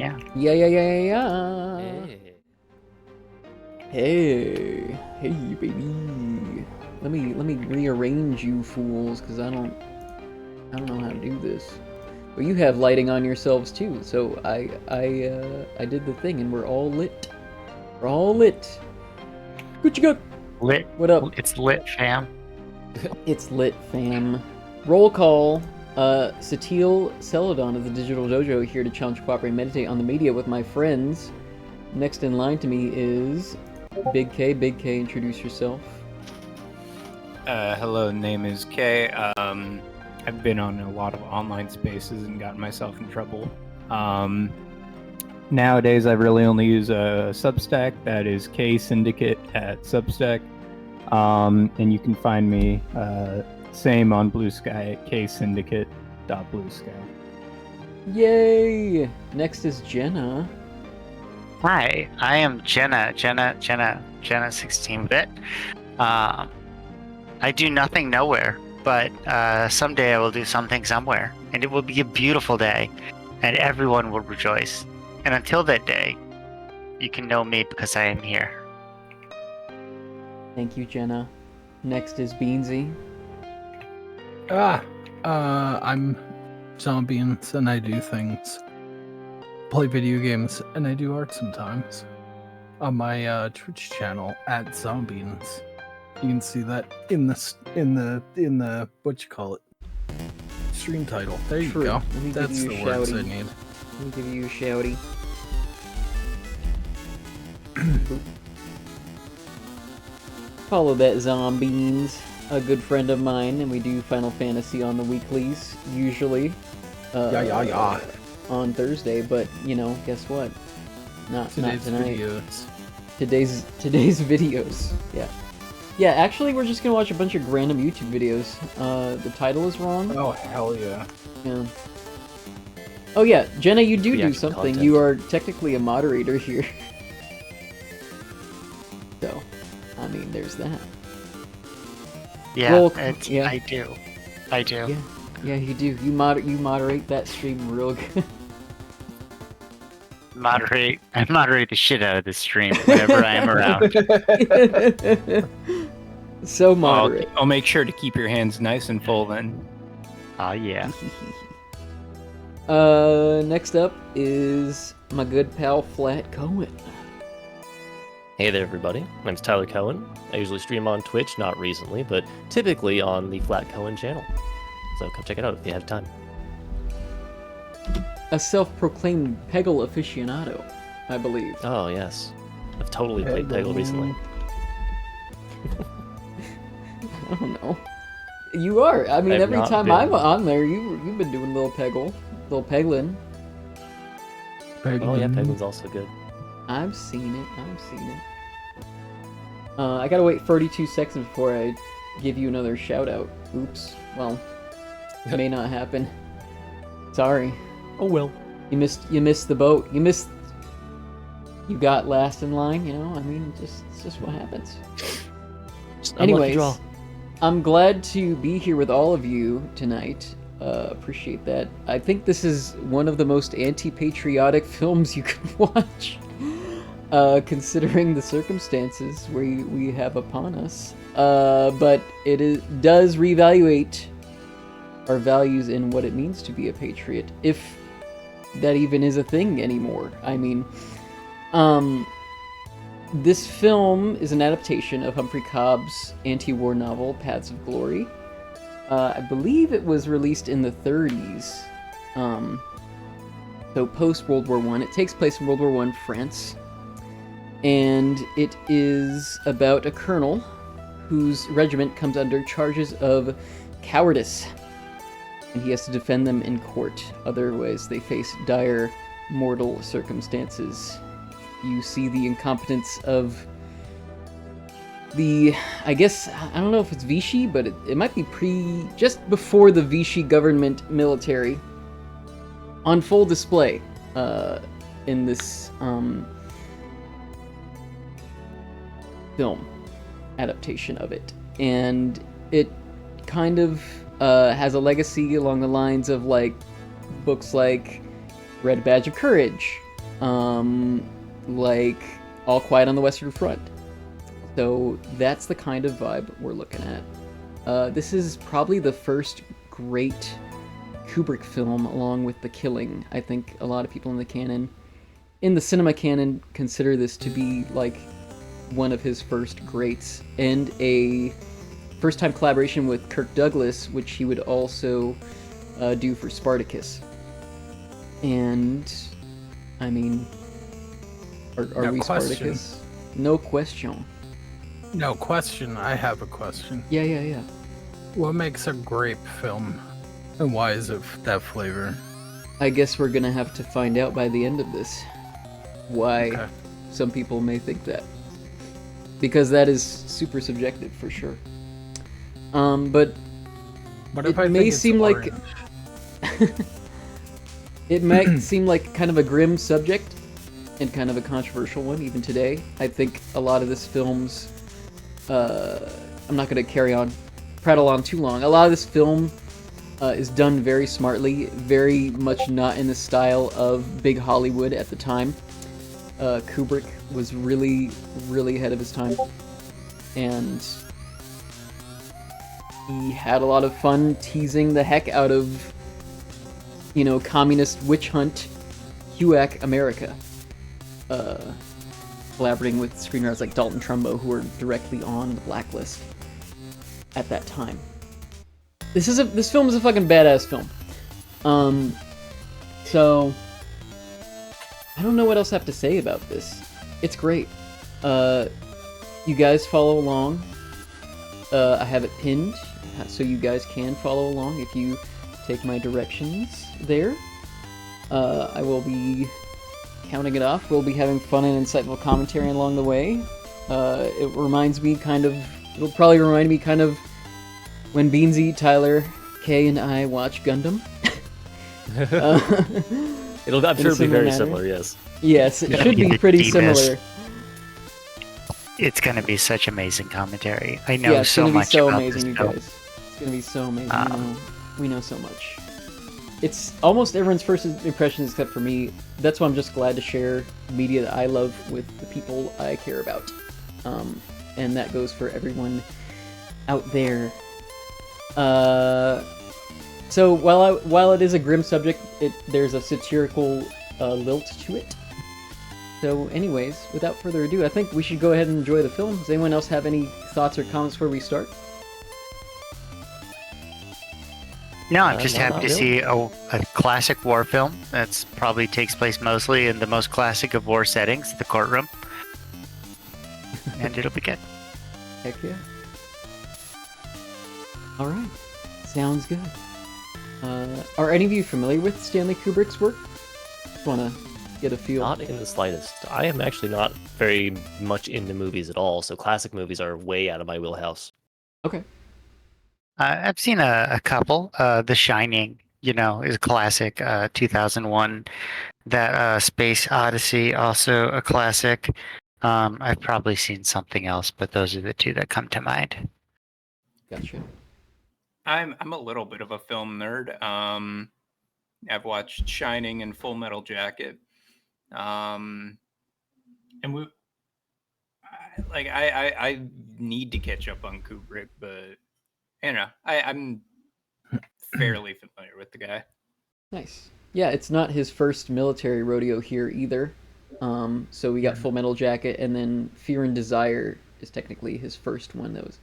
Yeah. Yeah. Hey. Hey, baby. Let me rearrange you fools, cause I don't know how to do this. But you have lighting on yourselves too, so I did the thing, and we're all lit. We're all lit. What you got? Lit. What up? It's lit, fam. It's lit, fam. Roll call. Satil Celadon of the Digital Dojo here to challenge, cooperate, and meditate on the media with my friends. Next in line to me is Big K. Big K, introduce yourself. Hello, name is Kay. I've been on a lot of online spaces and gotten myself in trouble. Nowadays, I really only use a Substack. That is K Syndicate at Substack. And you can find me same on Blue Sky at ksyndicate.bluesky. Yay! Next is Jenna. Hi, I am Jenna 16-bit. I do nothing nowhere, but someday I will do something somewhere, and it will be a beautiful day, and everyone will rejoice. And until that day, you can know me because I am here. Thank you, Jenna. Next is Beansy. I'm Zombians and I do things. Play video games and I do art sometimes. On my Twitch channel at Zombians. You can see that in the what you call it? Stream title. There you True. go. Let me give That's you the a words I shouty. need. Let me give you a shouty. Follow that Zombies, a good friend of mine, and we do Final Fantasy on the weeklies, usually. Yeah. On Thursday, but you know, guess what? Not Today's tonight. videos. Today's videos. Yeah, actually we're just gonna watch a bunch of random YouTube videos. The title is wrong. Oh hell yeah. Yeah. Oh yeah, Jenna, you do Reaction something. content. You are technically a moderator here. So, I mean, there's that. Yeah, Roll- yeah. I do. Yeah, yeah, you do. You moderate that stream real good. I moderate the shit out of this stream whenever I am around. So moderate. I'll make sure to keep your hands nice and full then. Oh yeah. Next up is my good pal Flat Cohen. Hey there, everybody. My name's Tyler Cohen. I usually stream on Twitch, not recently, but typically on the Flat Cohen channel. So come check it out if you have time. A self-proclaimed Peggle aficionado, I believe. Oh, yes. I've totally played Peggle recently. I don't know. You are. I mean, I've every not time been. I'm on there, you've been doing little peglin. Oh, yeah, Peglin's also good. I've seen it. I gotta wait 32 seconds before I give you another shout out. Oops. Well, it may not happen. Sorry. Oh, well. You missed the boat. You got last in line, you know? I mean, it's just what happens. Just unlucky Anyways, draw. I'm glad to be here with all of you tonight. Appreciate that. I think this is one of the most anti-patriotic films you could watch, considering the circumstances we have upon us. But does reevaluate our values in what it means to be a patriot, if that even is a thing anymore. I mean, this film is an adaptation of Humphrey Cobb's anti-war novel, Paths of Glory. I believe it was released in the 30s, so post-World War I. It takes place in World War I, France, and it is about a colonel whose regiment comes under charges of cowardice, and he has to defend them in court. Otherwise, they face dire mortal circumstances. You see the incompetence of I guess, I don't know if it's Vichy, but it might be just before the Vichy government military, on full display in this film adaptation of it. And it kind of has a legacy along the lines of like books like Red Badge of Courage, like All Quiet on the Western Front. So that's the kind of vibe we're looking at. This is probably the first great Kubrick film, along with The Killing. I think a lot of people in the cinema canon, consider this to be like one of his first greats, and a first-time collaboration with Kirk Douglas, which he would also do for Spartacus. And I mean, are No we question. Spartacus? No question. No question. I have a question. Yeah. What makes a grape film, and why is it that flavor? I guess we're gonna have to find out by the end of this why Okay. some people may think that, because that is super subjective for sure. But What it if I may think it's seem like orange? it might seem like kind of a grim subject and kind of a controversial one even today. I think a lot of this film's I'm not going to prattle on too long. A lot of this film is done very smartly, very much not in the style of big Hollywood at the time. Kubrick was really, really ahead of his time, and he had a lot of fun teasing the heck out of, communist witch hunt, HUAC America. Collaborating with screenwriters like Dalton Trumbo, who were directly on the blacklist at that time. This film is a fucking badass film. So I don't know what else I have to say about this. It's great. You guys follow along. I have it pinned, so you guys can follow along if you take my directions there. I will be counting it off. We'll be having fun and insightful commentary along the way. It'll probably remind me kind of when Beansy, Tyler, Kay, and I watch Gundam. I'm sure it'll be very manner. similar, yes. Yes, it It'll should be be the pretty deepest. similar. It's going to be such amazing commentary. I know Yeah, it's so gonna be much so about amazing, you this film. guys. It's gonna be so amazing. We know so much. It's almost everyone's first impressions except for me. That's why I'm just glad to share media that I love with the people I care about. And that goes for everyone out there. So while it is a grim subject, there's a satirical lilt to it. So anyways, without further ado, I think we should go ahead and enjoy the film. Does anyone else have any thoughts or comments before we start? No, I'm just No, happy not to see a classic war film that's probably takes place mostly in the most classic of war settings, the courtroom. And it'll be good. Heck yeah. Alright. Sounds good. Are any of you familiar with Stanley Kubrick's work? Just want to get a feel. Not in the slightest. I am actually not very much into movies at all, so classic movies are way out of my wheelhouse. Okay. I've seen a couple. The Shining, is a classic. 2001. That Space Odyssey, also a classic. I've probably seen something else, but those are the two that come to mind. Gotcha. I'm a little bit of a film nerd. I've watched Shining and Full Metal Jacket. And I need to catch up on Kubrick, but I'm fairly familiar with the guy. Nice. Yeah, it's not his first military rodeo here either. So we got Full Metal Jacket, and then Fear and Desire is technically his first one that was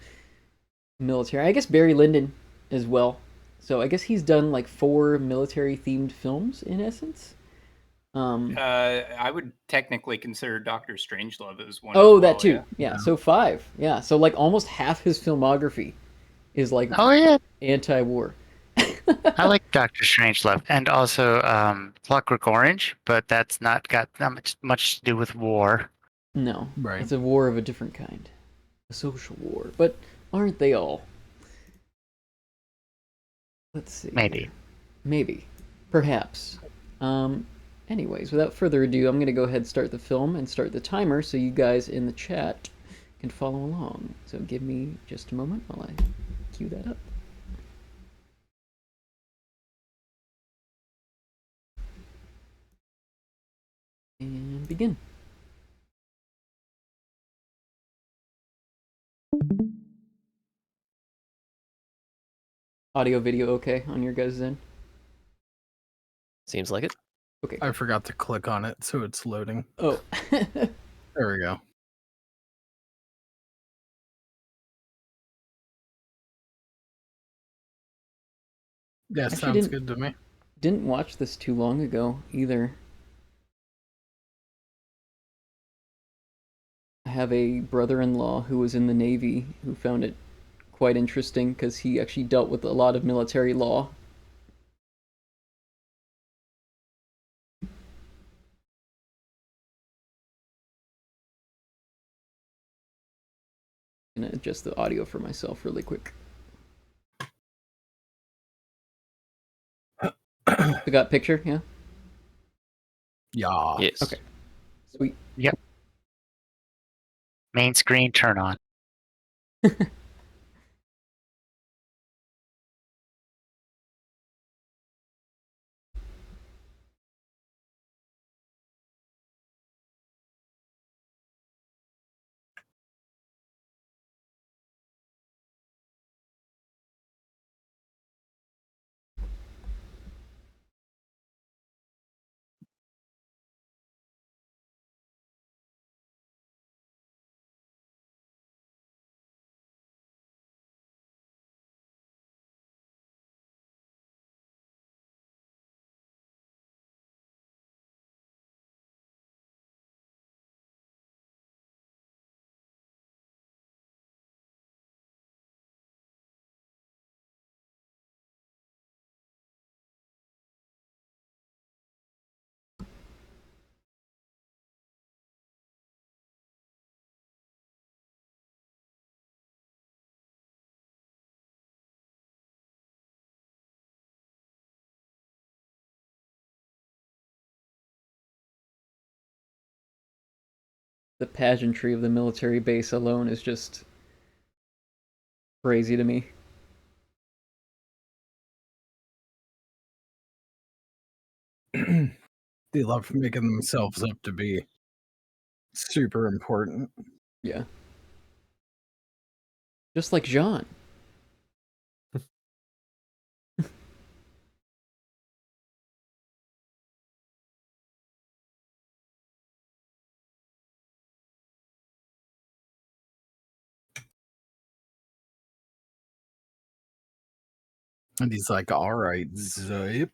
military. I guess Barry Lyndon as well. So I guess he's done like 4 military-themed films in essence. I would technically consider Doctor Strangelove as one. Oh, as that well, too. Yeah, so 5. Yeah, so like almost half his filmography is like Oh yeah, anti-war. I like Doctor Strangelove, and also Clockwork Orange, but that's not got that much to do with war. No, Right. it's a war of a different kind. A social war. But aren't they all? Let's see. Maybe. Perhaps. Anyways, without further ado, I'm going to go ahead and start the film and start the timer so you guys in the chat can follow along. So give me just a moment while I cue that up. And begin. Audio, video, okay on your guys' end? Seems like it. Okay. I forgot to click on it, so it's loading. Oh. There we go. Yeah, Actually sounds didn't- good to me. Didn't watch this too long ago either. I have a brother-in-law who was in the Navy who found it quite interesting because he actually dealt with a lot of military law. I'm gonna adjust the audio for myself really quick. We got picture, yeah? Yeah. Yes. Okay. Sweet. Main screen, turn on. The pageantry of the military base alone is just crazy to me. They love making themselves up to be super important. Yeah. Just like Jean. And he's like, all right, zip.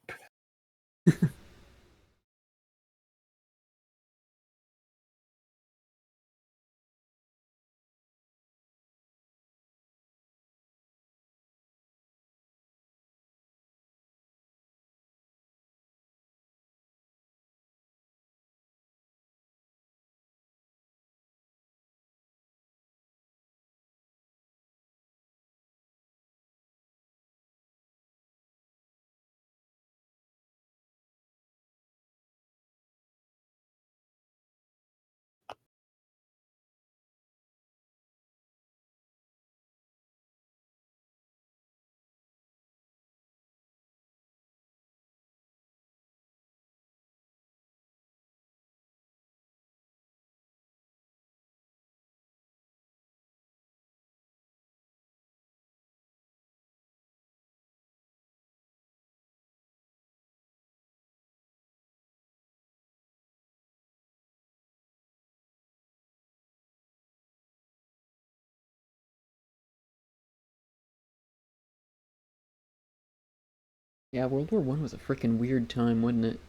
Yeah, World War One was a freaking weird time, wasn't it?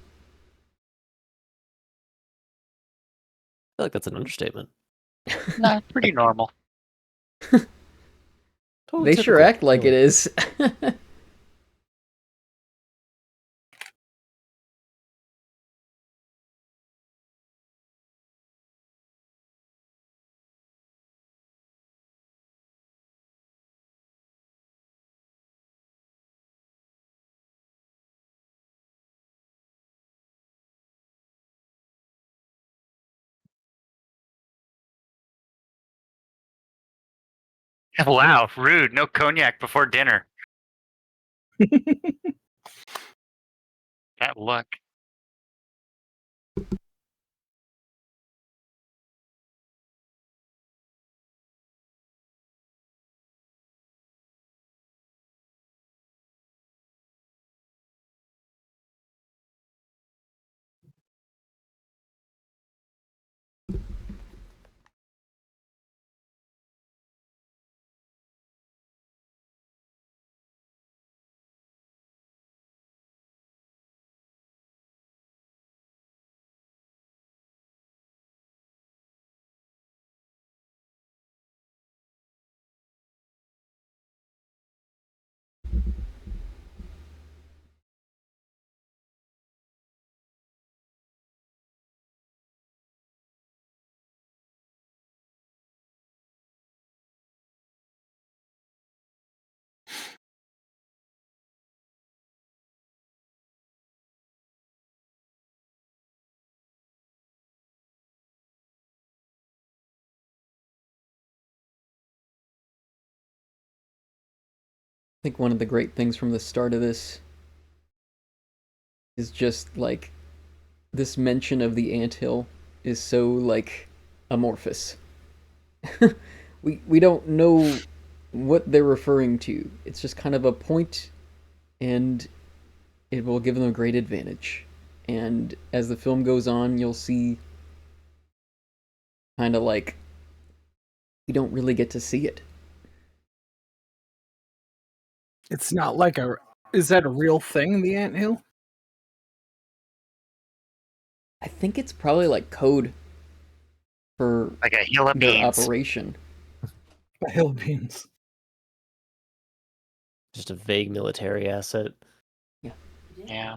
I feel like that's an understatement. Nah, pretty normal. Totally They sure typical. act like it is. Wow, rude. No cognac before dinner. That look. think one of the great things from the start of this is just like this mention of the anthill is so like amorphous. We don't know what they're referring to. It's just kind of a point, and it will give them a great advantage. And as the film goes on, you'll see kind of like we don't really get to see it. It's not like a. Is that a real thing, the anthill? I think it's probably like code for Like a hill of their beans. operation. The hill beans. Just a vague military asset. Yeah.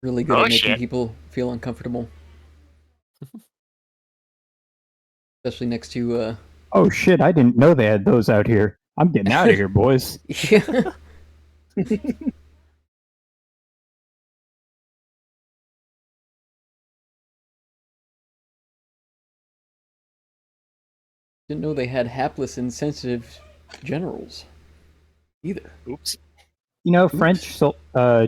Really good Oh, at making shit. people feel uncomfortable. Especially next to Oh shit! I didn't know they had those out here. I'm getting out of here, boys. yeah. Didn't know they had hapless insensitive generals either. Oops. You know, French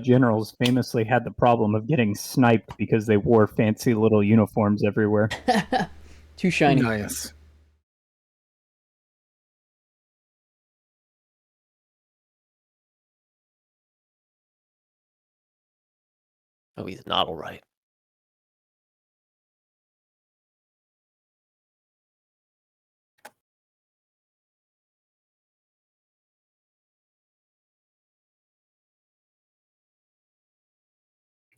generals famously had the problem of getting sniped because they wore fancy little uniforms everywhere. Too shiny. Nice. Oh, he's not all right.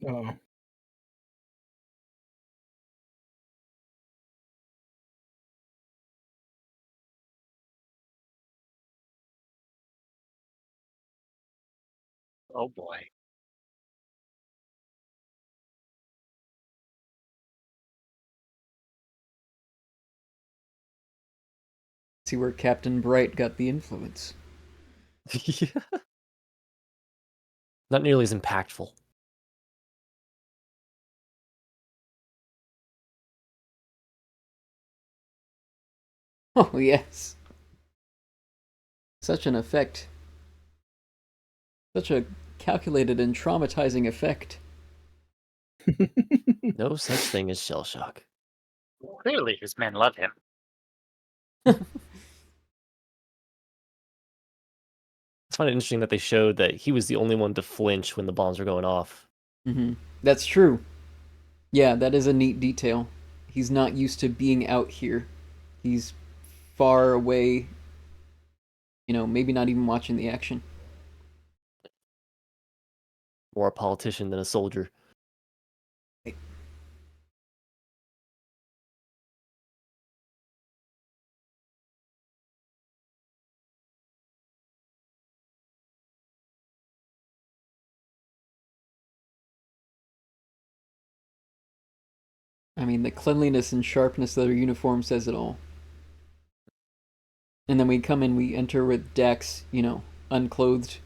Oh. Oh boy. See where Captain Bright got the influence. Yeah. Not nearly as impactful. Oh yes. Such an effect. Such a calculated and traumatizing effect. No such thing as shell shock. Clearly, his men love him. It's find it interesting that they showed that he was the only one to flinch when the bombs were going off. That's true. Yeah, that is a neat detail. He's not used to being out here. He's far away, maybe not even watching the action. More a politician than a soldier. I mean, the cleanliness and sharpness of their uniform says it all. And then we enter with Dax, unclothed.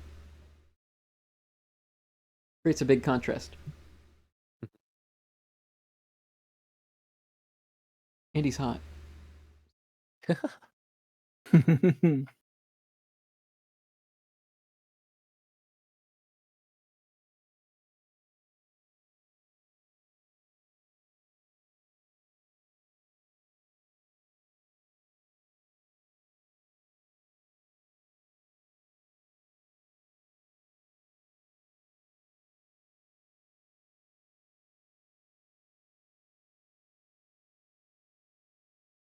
Creates a big contrast. And he's hot.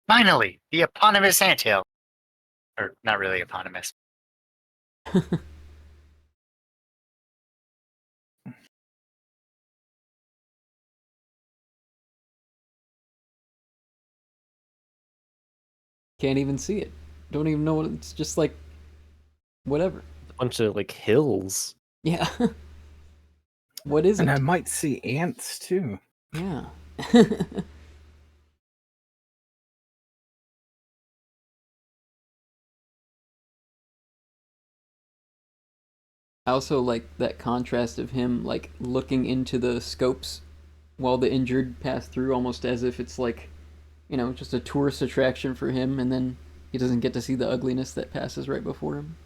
Finally, the eponymous anthill. Or not really eponymous. Can't even see it. Don't even know what it's just like. Whatever. A bunch of like hills. Yeah. What is And it? I might see ants too. Yeah. I also like that contrast of him like looking into the scopes while the injured pass through, almost as if it's like, just a tourist attraction for him, and then he doesn't get to see the ugliness that passes right before him.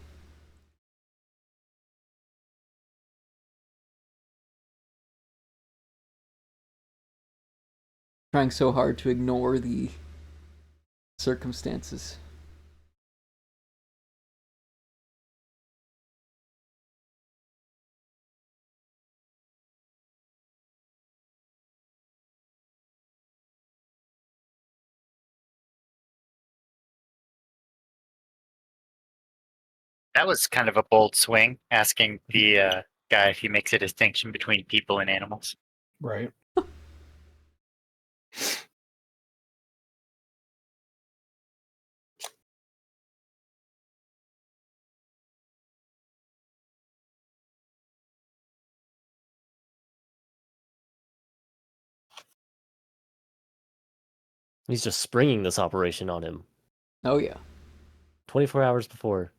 Trying so hard to ignore the circumstances. That was kind of a bold swing, asking the guy if he makes a distinction between people and animals. Right. He's just springing this operation on him. Oh yeah. 24 hours before.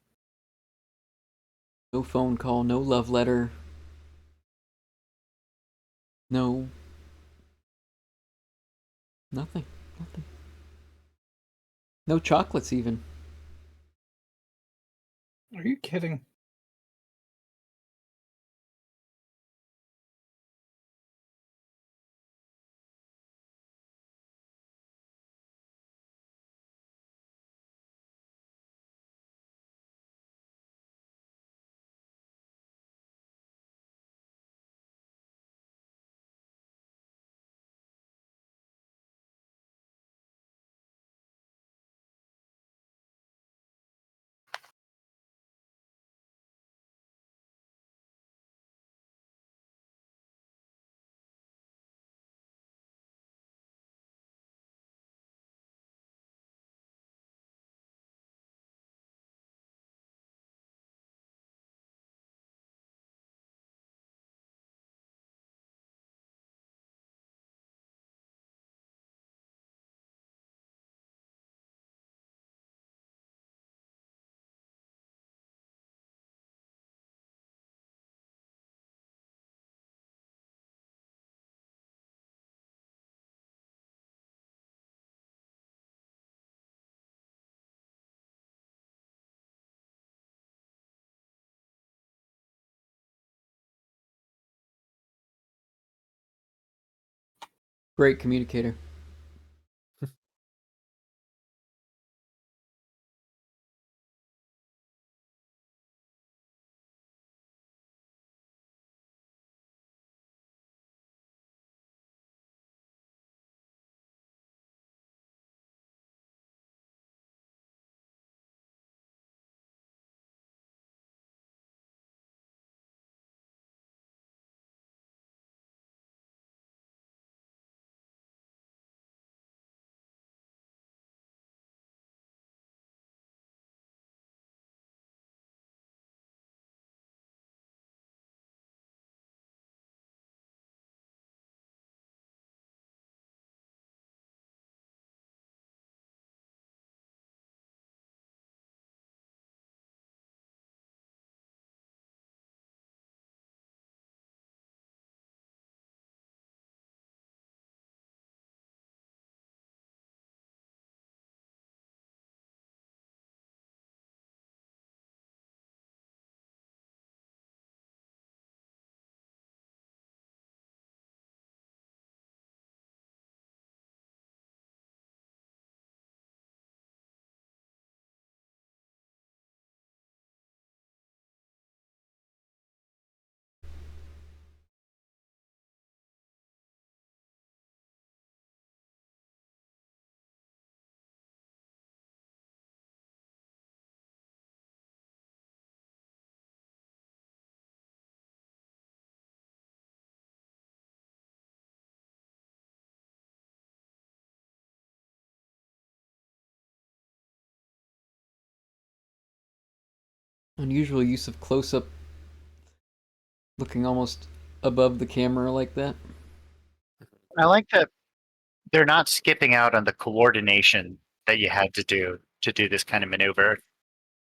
No phone call, no love letter. No. Nothing. Nothing. No chocolates even. Are you kidding? Great communicator. Unusual use of close up, looking almost above the camera like that. I like that they're not skipping out on the coordination that you had to do this kind of maneuver.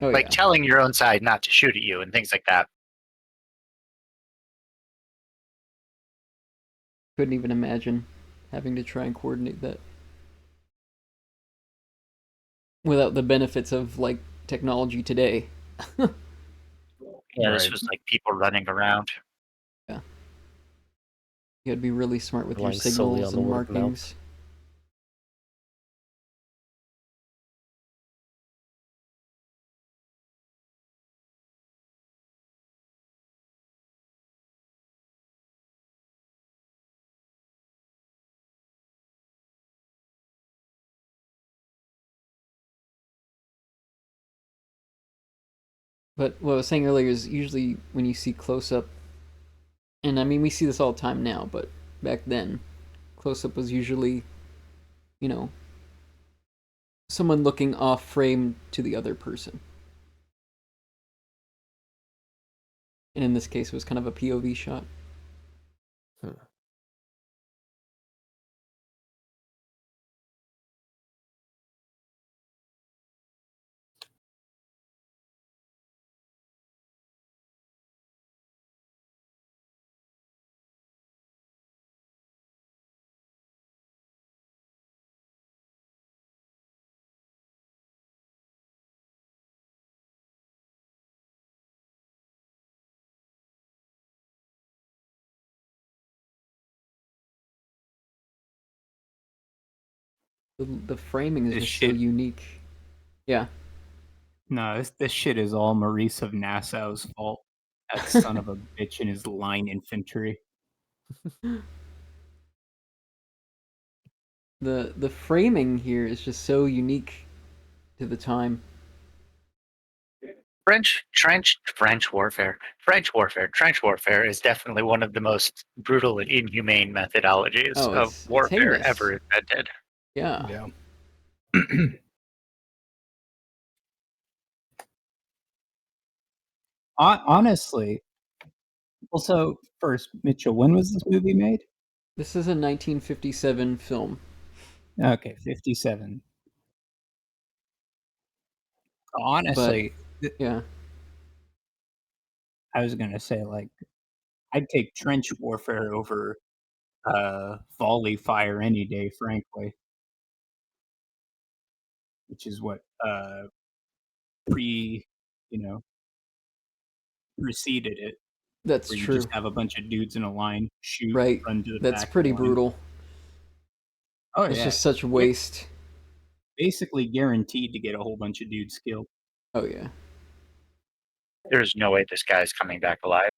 Oh Like yeah. telling your own side not to shoot at you and things like that. Couldn't even imagine having to try and coordinate that without the benefits of like technology today. Yeah, this Right. was like people running around. Yeah. You had to be really smart with your Relying solely signals on the and word of mouth. markings. But what I was saying earlier is usually when you see close up, and I mean we see this all the time now, but back then, close up was usually, you know, someone looking off frame to the other person. And in this case, it was kind of a POV shot. Hmm. The framing is This just so shit. unique. Yeah. No, this shit is all Maurice of Nassau's fault. That son of a bitch and his line infantry. The framing here is just so unique to the time. French warfare. Trench warfare is definitely one of the most brutal and inhumane methodologies Oh, of it's warfare heinous. ever invented. Yeah. Yeah. Honestly, also, first, Mitchell, when was this movie made? This is a 1957 film. Okay, 57. But Honestly, yeah. I was gonna say, like, I'd take trench warfare over volley fire any day, frankly, which is what pre, you know, preceded it, That's where you just true. have a bunch of dudes in a line, shoot, Right. run to the That's back of the pretty line. brutal. Oh It's yeah, just such you're waste. basically guaranteed to get a whole bunch of dudes killed. Oh yeah. There's no way this guy's coming back alive.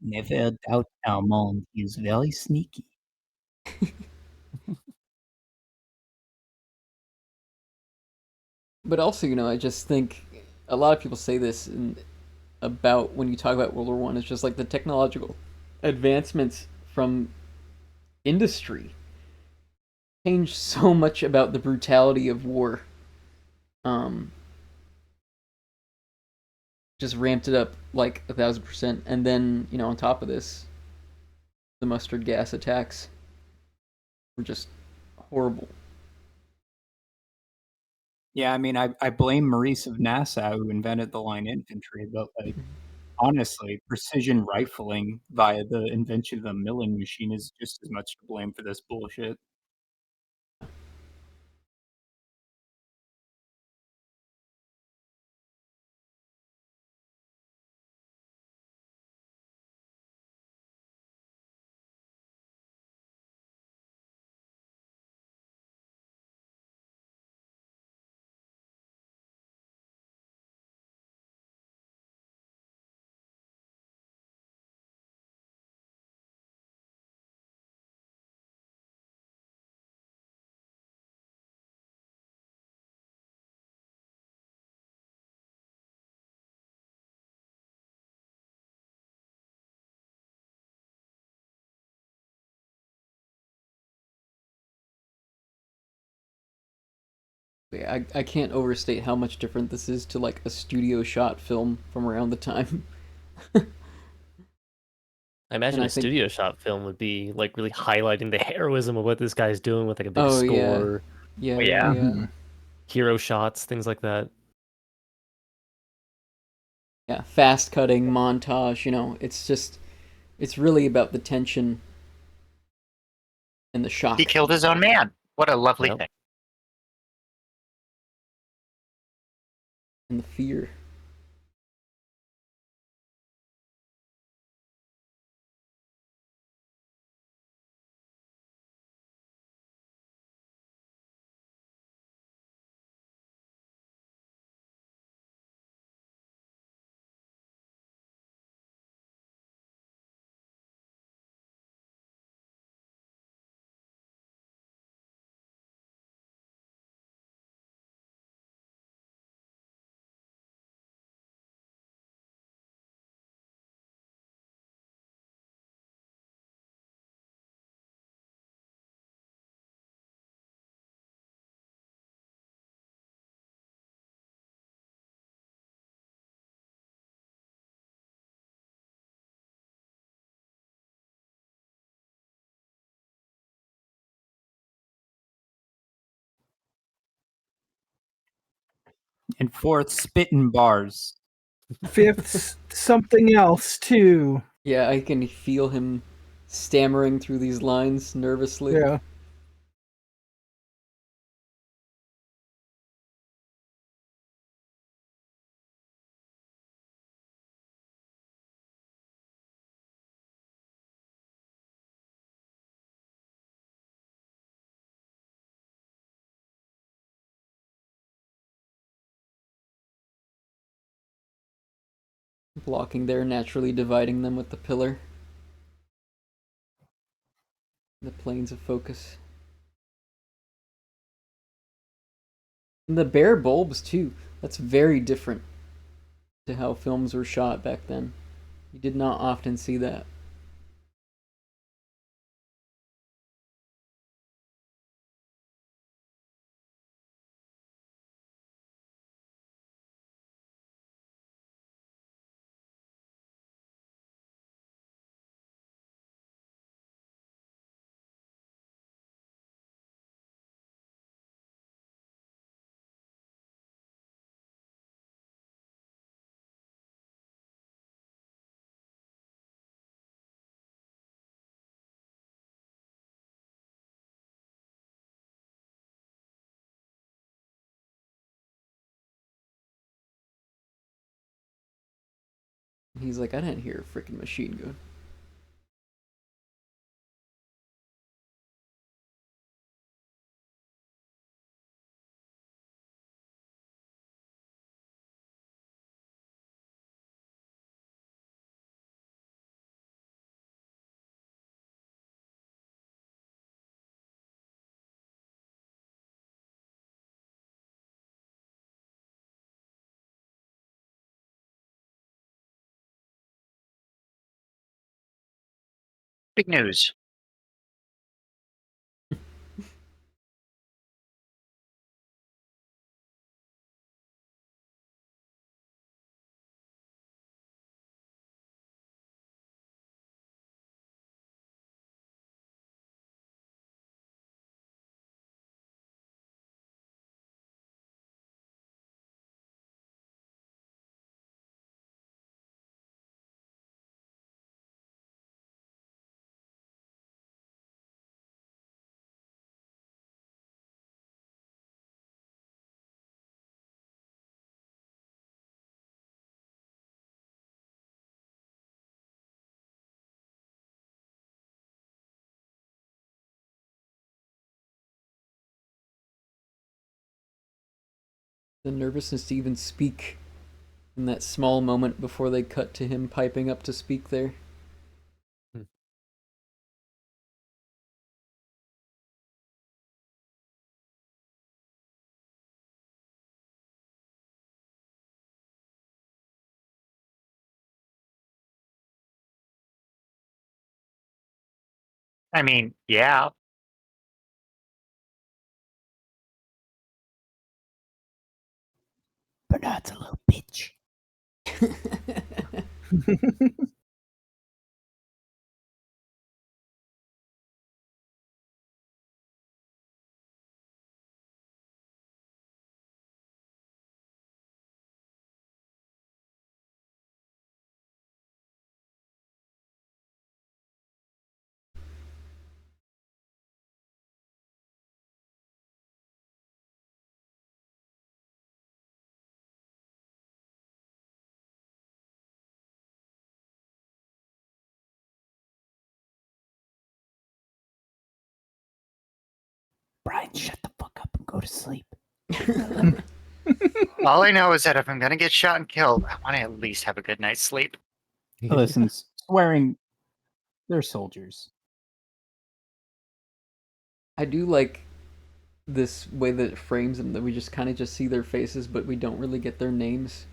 Never doubt Armand. He's very sneaky. But also, I just think a lot of people say this about when you talk about World War One. It's just like the technological advancements from industry changed so much about the brutality of war. Um, just ramped it up like 1,000%, and then on top of this, the mustard gas attacks were just horrible. Yeah, I mean, I blame Maurice of Nassau who invented the line infantry, but like honestly, precision rifling via the invention of the milling machine is just as much to blame for this bullshit. Yeah, I can't overstate how much different this is to like a studio shot film from around the time. I And imagine I a think, studio shot film would be like really highlighting the heroism of what this guy's doing with like a big oh yeah, score, yeah, Well, yeah, yeah. yeah. Mhm. hero shots, things like that. Yeah, fast cutting montage. It's really about the tension and the shock. He killed his own man. What a lovely Yep. thing. And the fear. And fourth, spitting bars. Fifth, something else too. Yeah, I can feel him stammering through these lines nervously. Yeah. Blocking there, naturally dividing them with the pillar. The planes of focus. And the bare bulbs, too. That's very different to how films were shot back then. You did not often see that. He's like, I didn't hear a freaking machine gun. Big news. The nervousness to even speak in that small moment before they cut to him piping up to speak there. I mean, yeah. Bernard's a little bitch. Brian, shut the fuck up and go to sleep. All I know is that if I'm gonna get shot and killed, I want to at least have a good night's sleep. Listen, swearing, they're soldiers. I do like this way that it frames them, that we just kind of just see their faces, but we don't really get their names.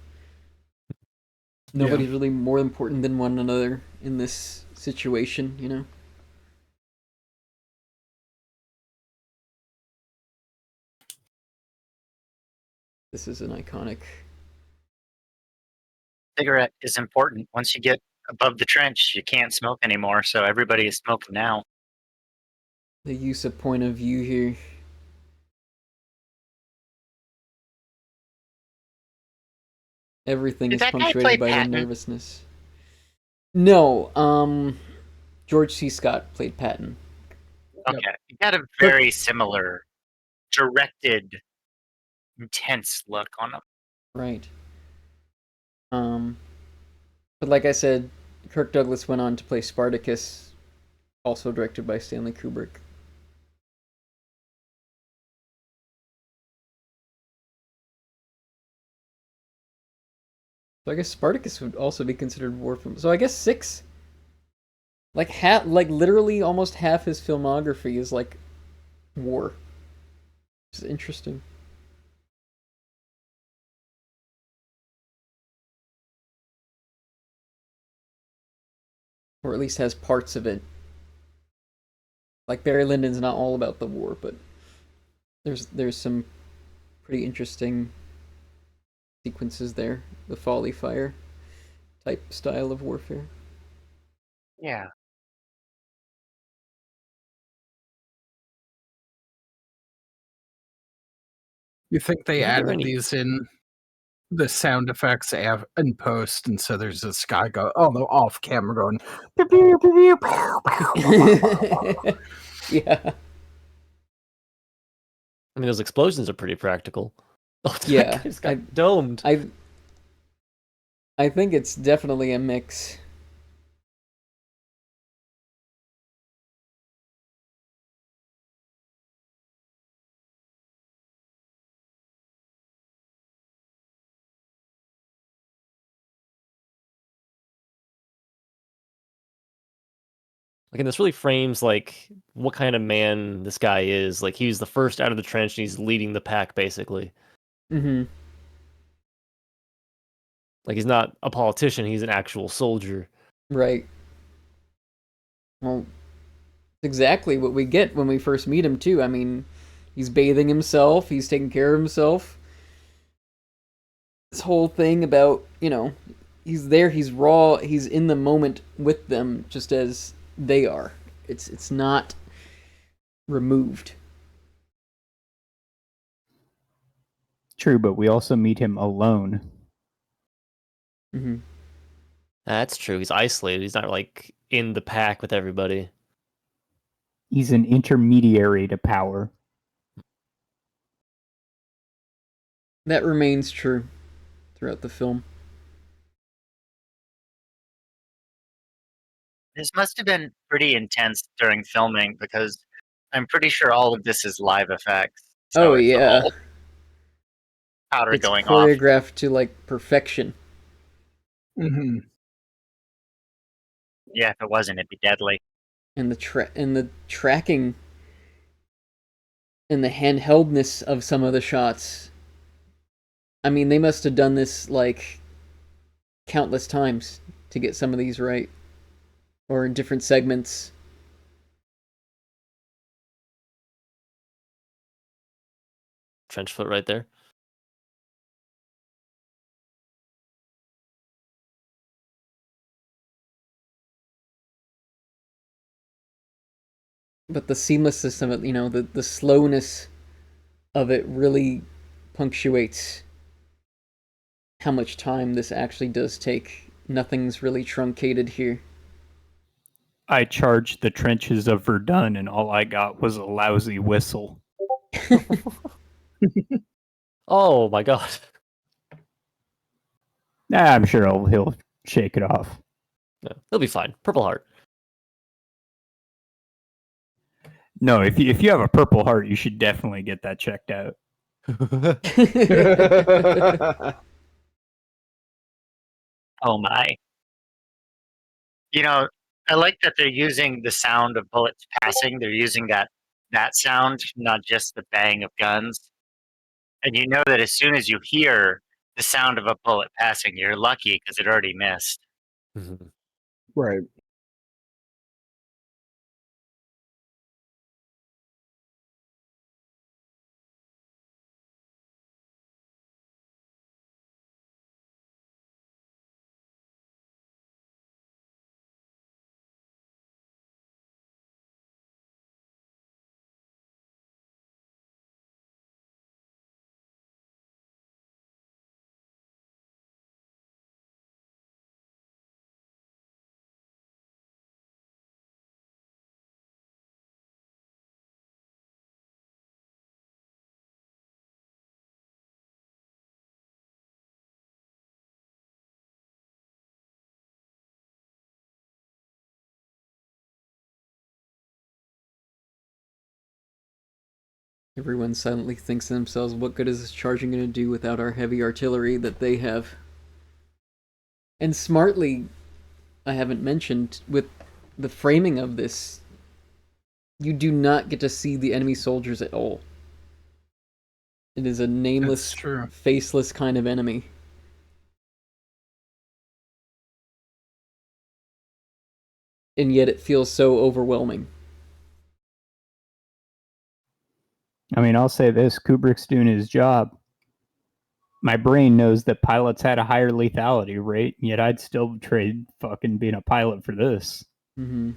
Nobody's really more important than one another in this situation, you know? This is an iconic... Cigarette is important. Once you get above the trench, you can't smoke anymore, so everybody is smoking now. The use of point of view here. Everything Did is that guy punctuated play by the Patton? nervousness. No, George C. Scott played Patton. Okay. He had a very similar, directed, intense look on him. Right. But like I said, Kirk Douglas went on to play Spartacus, also directed by Stanley Kubrick. So I guess Spartacus would also be considered war film. So I guess 6, like literally almost half his filmography is like war. It's interesting. Or at least has parts of it. Like Barry Lyndon's not all about the war, but there's some pretty interesting sequences there. The Folly Fire type style of warfare. Yeah. You think they Are there added any- these in the sound effects in post, and so there's this guy off camera going, pew, pew, pew, pew, pew, pew. Yeah. I mean, those explosions are pretty practical. Oh, that Yeah, guy's got domed. I think it's definitely a mix. Like, and this really frames like what kind of man this guy is. Like, he's the first out of the trench, and he's leading the pack basically. Mm-hmm. Like, he's not a politician; he's an actual soldier. Right. Well, exactly what we get when we first meet him too. I mean, he's bathing himself, he's taking care of himself. This whole thing about, he's there, he's raw, he's in the moment with them just as they are. It's not removed. True, but we also meet him alone. Mm-hmm. That's true. He's isolated. He's not like in the pack with everybody. He's an intermediary to power. That remains true throughout the film. This must have been pretty intense during filming because I'm pretty sure all of this is live effects. So Oh it's yeah. all powder It's going off. choreographed to like perfection. Mm-hmm. Yeah, if it wasn't, it'd be deadly. And the tracking and the handheldness of some of the shots. I mean, they must have done this like countless times to get some of these right, or in different segments. Trench foot right there. But the seamlessness of it, the slowness of it really punctuates how much time this actually does take. Nothing's really truncated here. I charged the trenches of Verdun, and all I got was a lousy whistle. Oh my god. I'm sure he'll shake it off. Yeah, he'll be fine. Purple Heart. No, if you have a Purple Heart, you should definitely get that checked out. Oh my. You know, I like that they're using the sound of bullets passing. They're using that sound, not just the bang of guns. And you know that as soon as you hear the sound of a bullet passing, you're lucky because it already missed. Right. Everyone silently thinks to themselves, what good is this charging going to do without our heavy artillery that they have? And smartly, I haven't mentioned, with the framing of this, you do not get to see the enemy soldiers at all. It is a nameless, faceless kind of enemy. And yet it feels so overwhelming. I mean, I'll say this: Kubrick's doing his job. My brain knows that pilots had a higher lethality rate, yet I'd still trade fucking being a pilot for this. Mm-hmm.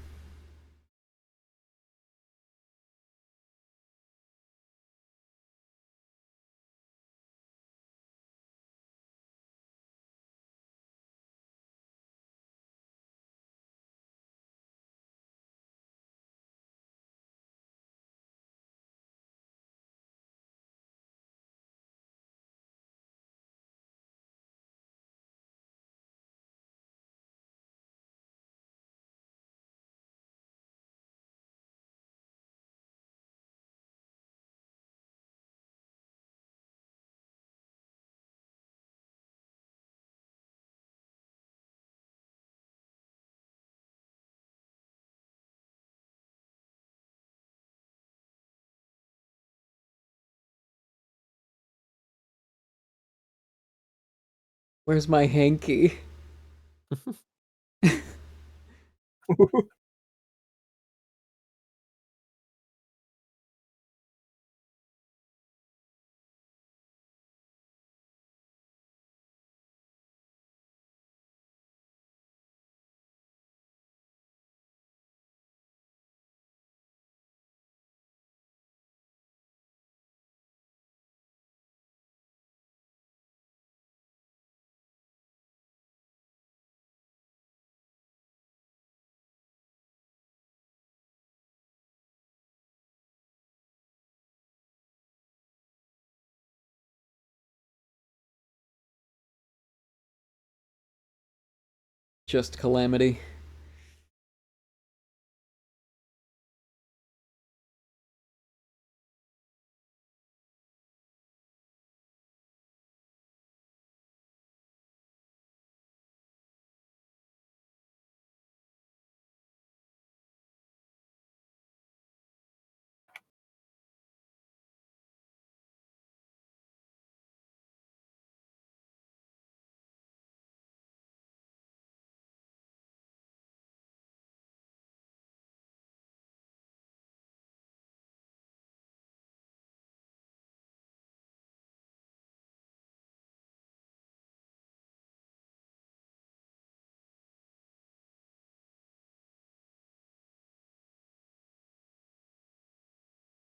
Where's my hanky? Just calamity.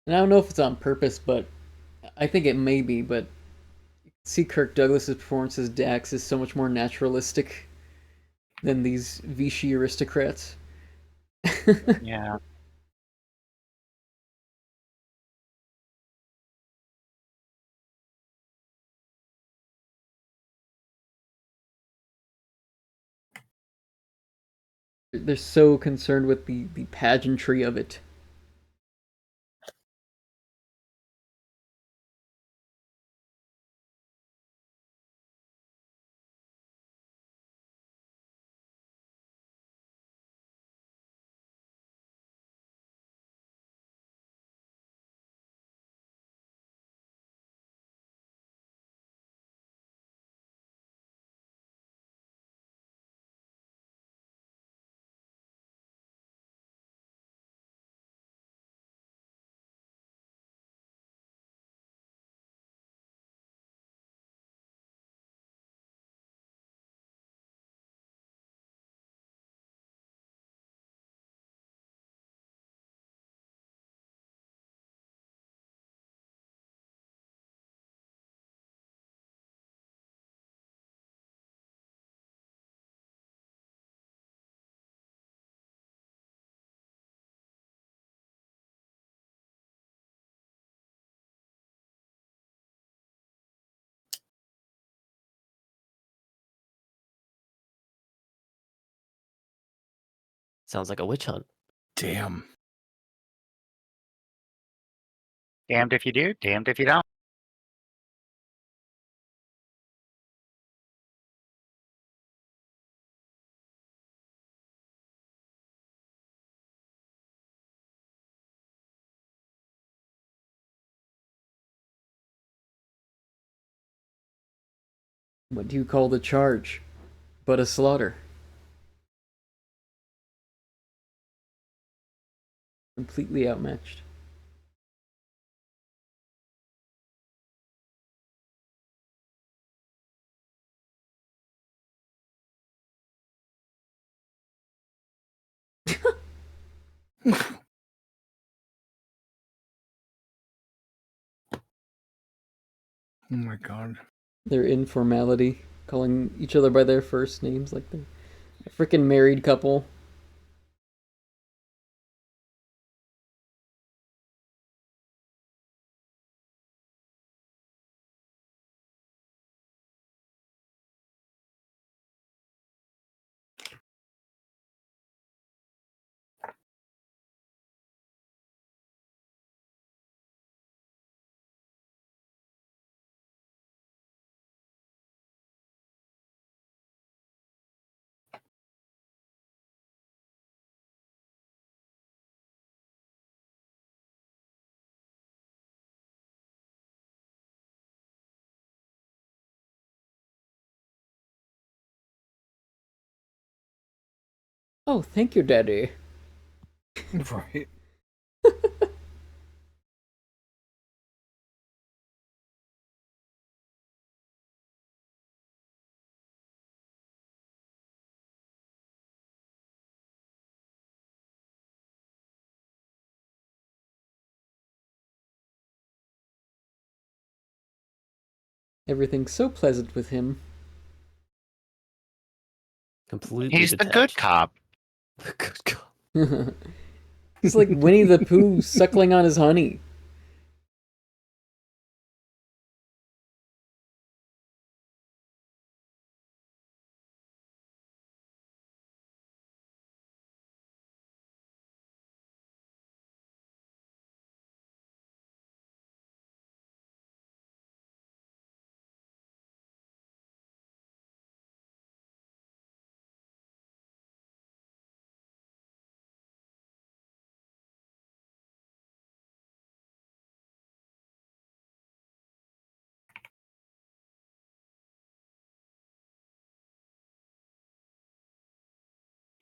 And I don't know if it's on purpose, but I think it may be, but see Kirk Douglas's performance as Dax is so much more naturalistic than these Vichy aristocrats. Yeah. They're so concerned with the pageantry of it. Sounds like a witch hunt. Damn. Damned if you do, damned if you don't. What do you call the charge but a slaughter? Completely outmatched. Oh my god. Their informality, calling each other by their first names like they're a freaking married couple. Oh, thank you, Daddy. Right. Everything's so pleasant with him. Completely He's the good detached. cop. Good God. He's like Winnie the Pooh suckling on his honey.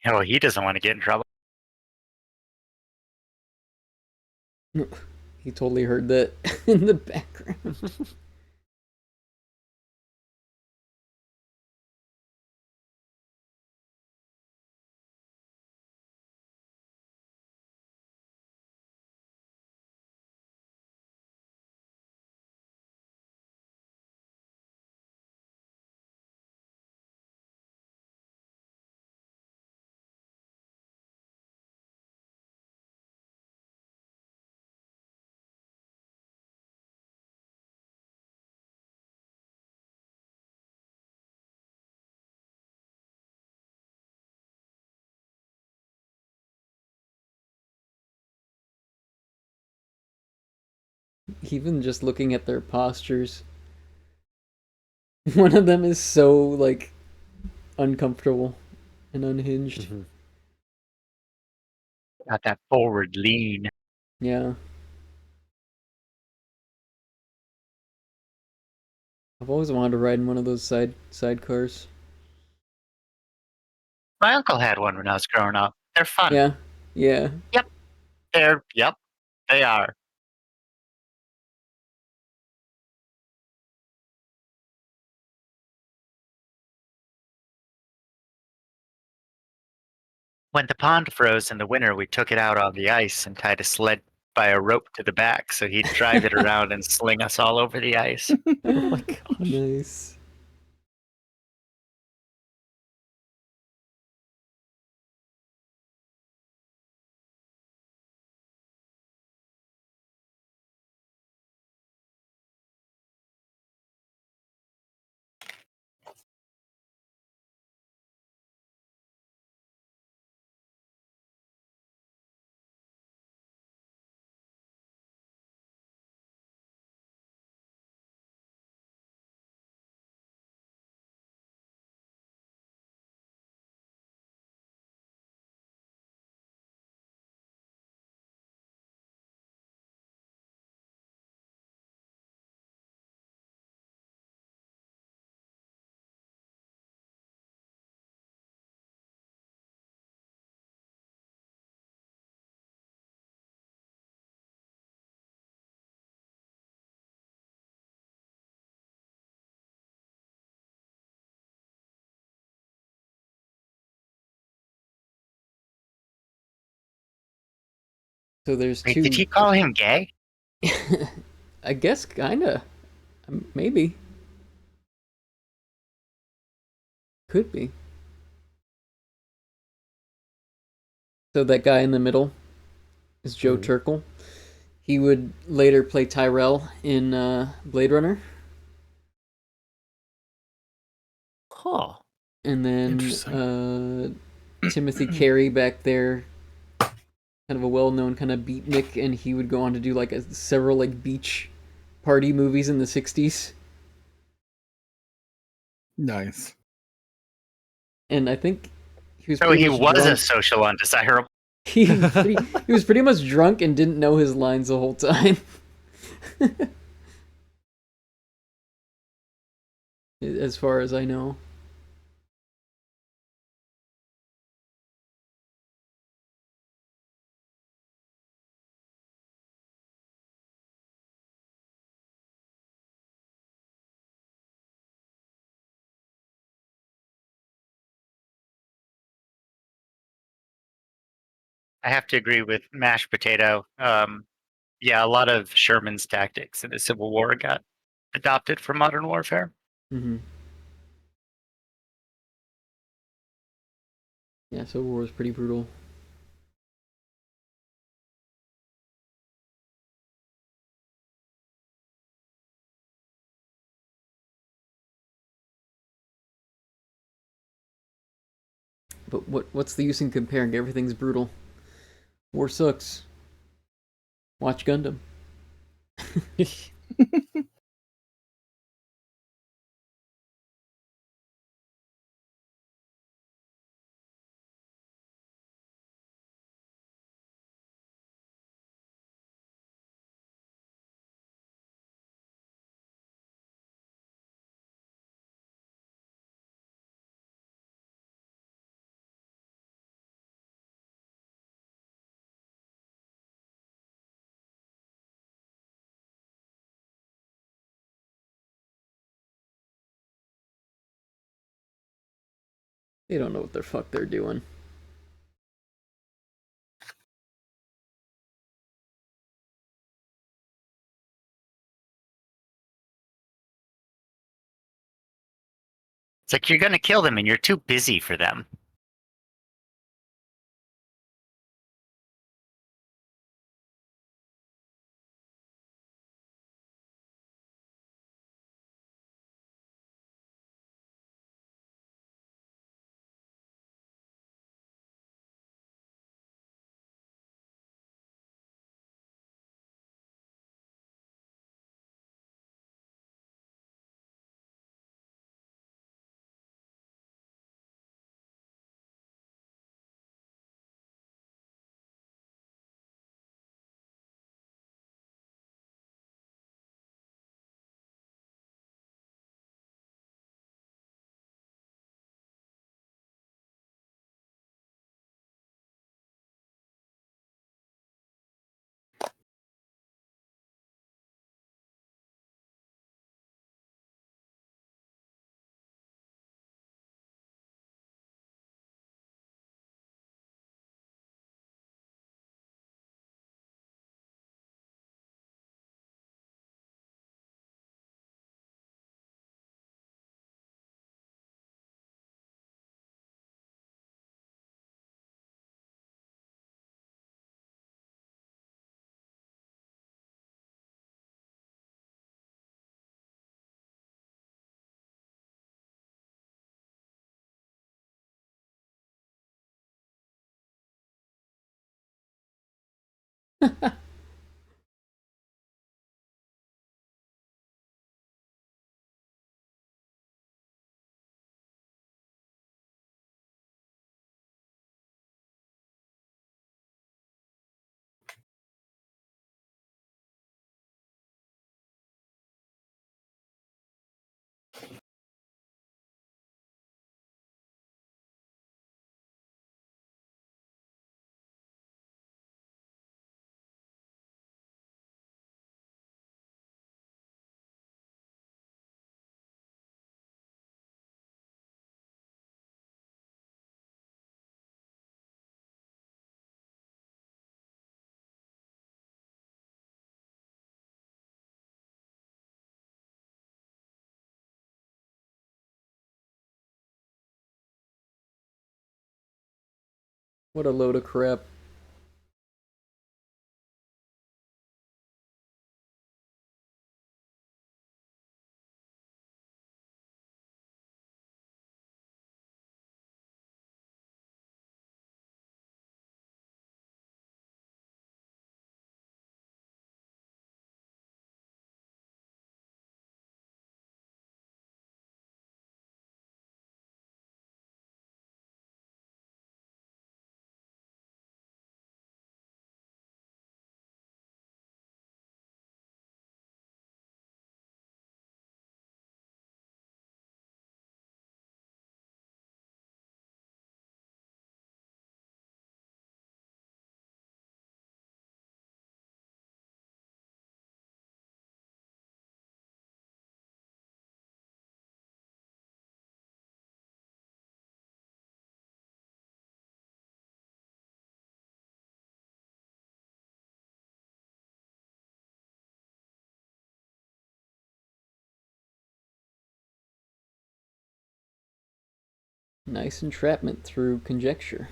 Oh, he doesn't want to get in trouble. He totally heard that in the background. Even just looking at their postures, one of them is so like uncomfortable and unhinged. Mhm. Got that forward lean. Yeah. I've always wanted to ride in one of those sidecars. My uncle had one when I was growing up. They're fun. Yeah. Yeah. Yep, they are. When the pond froze in the winter, we took it out on the ice and tied a sled by a rope to the back so he'd drive it around and sling us all over the ice. Oh my gosh. Nice. So there's Wait, did two. he call him gay? I guess kinda. Maybe. Could be. So that guy in the middle is Joe Mhm. Turkel. He would later play Tyrell in Blade Runner. Huh. And then Interesting. Timothy Carey back there, kind of a well-known kind of beatnik, and he would go on to do like several like beach party movies in the 60s. Nice. And I think he was So pretty he much was a drunk. social undesirable. He was pretty much drunk and didn't know his lines the whole time. As far as I know. I have to agree with mashed potato. Yeah, a lot of Sherman's tactics in the Civil War got adopted for modern warfare. Mm-hmm. Yeah, Civil War was pretty brutal. But what's the use in comparing? Everything's brutal. War sucks. Watch Gundam. They don't know what the fuck they're doing. It's like you're going to kill them and you're too busy for them. What a load of crap. Nice entrapment through conjecture.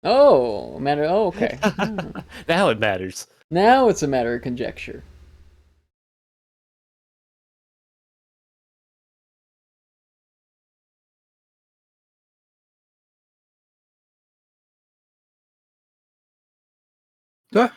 Oh, matter. Oh, okay. Now it matters. Now it's a matter of conjecture. Ah,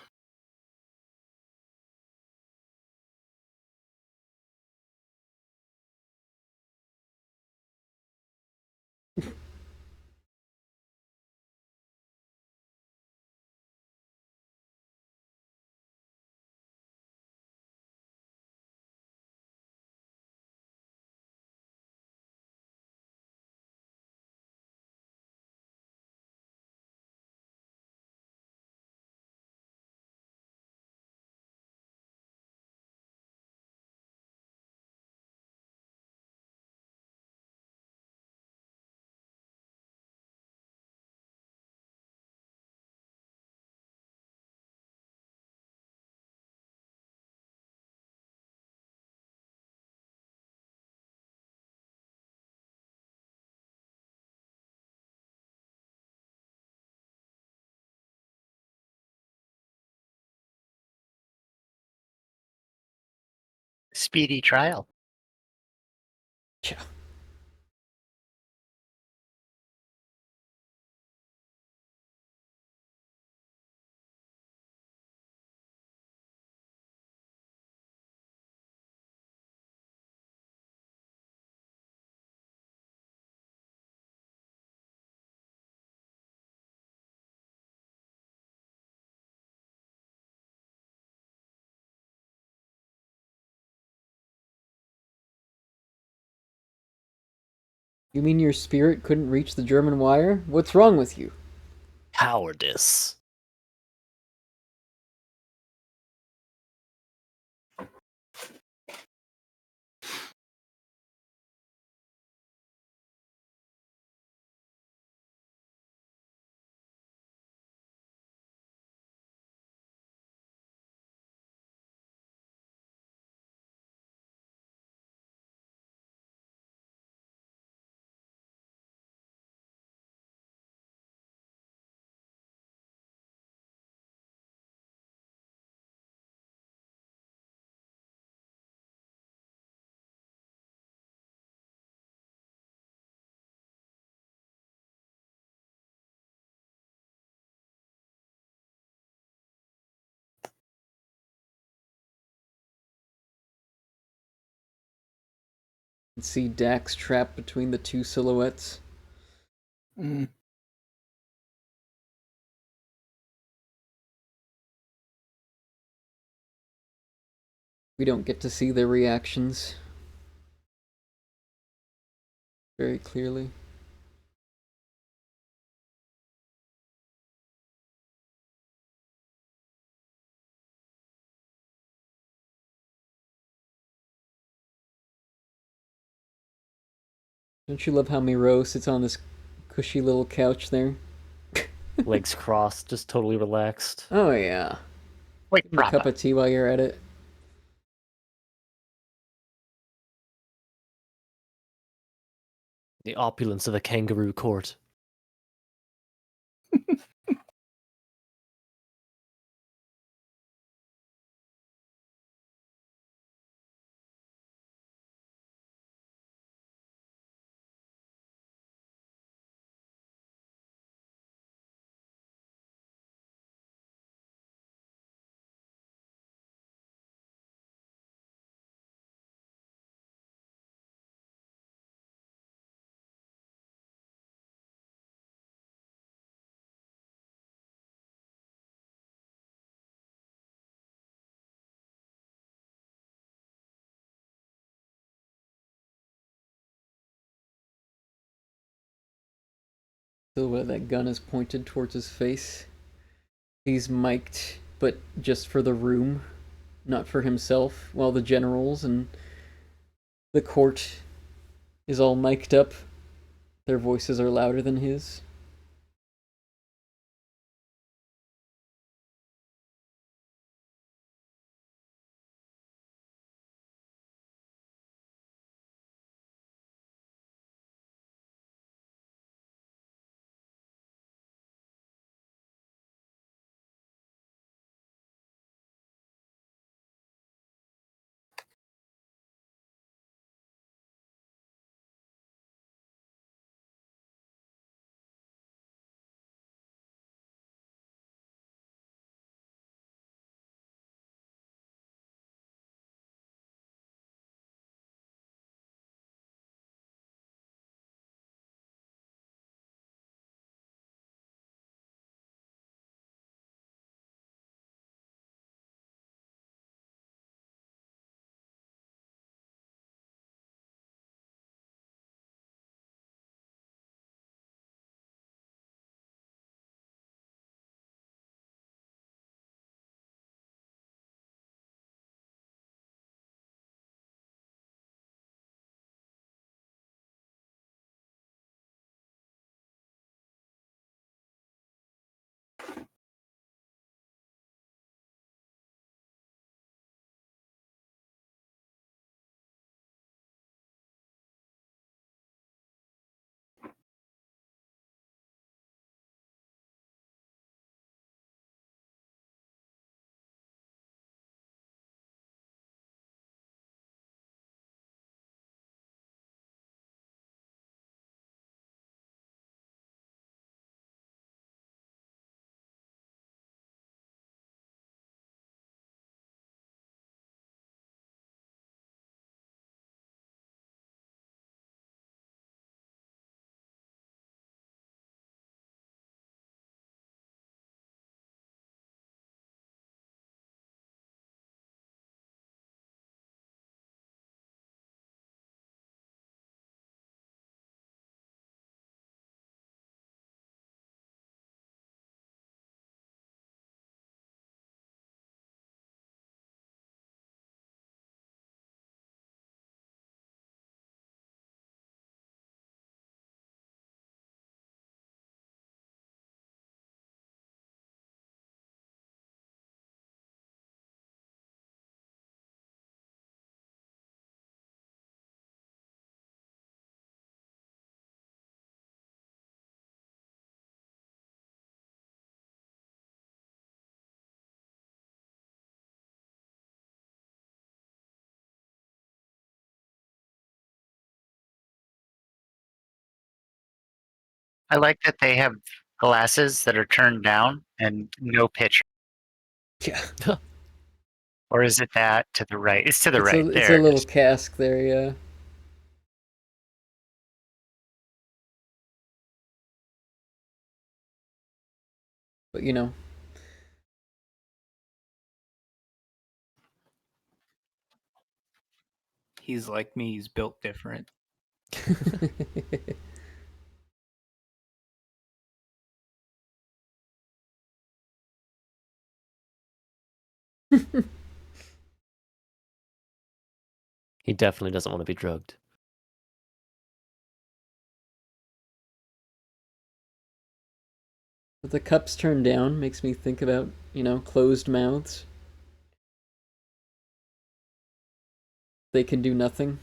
Speedy trial. Tja. You mean your spirit couldn't reach the German wire? What's wrong with you? Cowardice. You can see Dax trapped between the two silhouettes. mm. We don't get to see their reactions very clearly. Don't you love how Miro sits on this cushy little couch there? Legs crossed, just totally relaxed. Oh yeah. Wait, Give him a cup proper. of tea while you're at it. The opulence of a kangaroo court. Silva, that gun is pointed towards his face. He's mic'd, but just for the room, not for himself, while the generals and the court is all mic'd up. Their voices are louder than his. I like that they have glasses that are turned down and no picture. Yeah. Or is it that to the right? It's to the right. It's a There it little is. cask there, yeah. But you know. He's like me. He's built different. He definitely doesn't want to be drugged. But the cups turned down makes me think about, closed mouths. They can do nothing.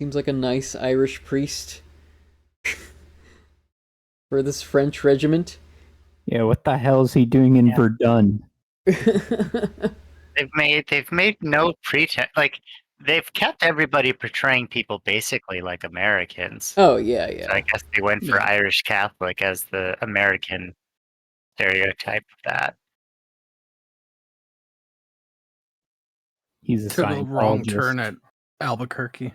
Seems like a nice Irish priest for this French regiment. Yeah, what the hell is he doing in Yeah. Verdun? They've made no pretense. Like they've kept everybody portraying people basically like Americans. Oh, yeah, So yeah. I guess they went for Yeah. Irish Catholic as the American stereotype of that. He's a Took a wrong turn Scientologist. at Albuquerque.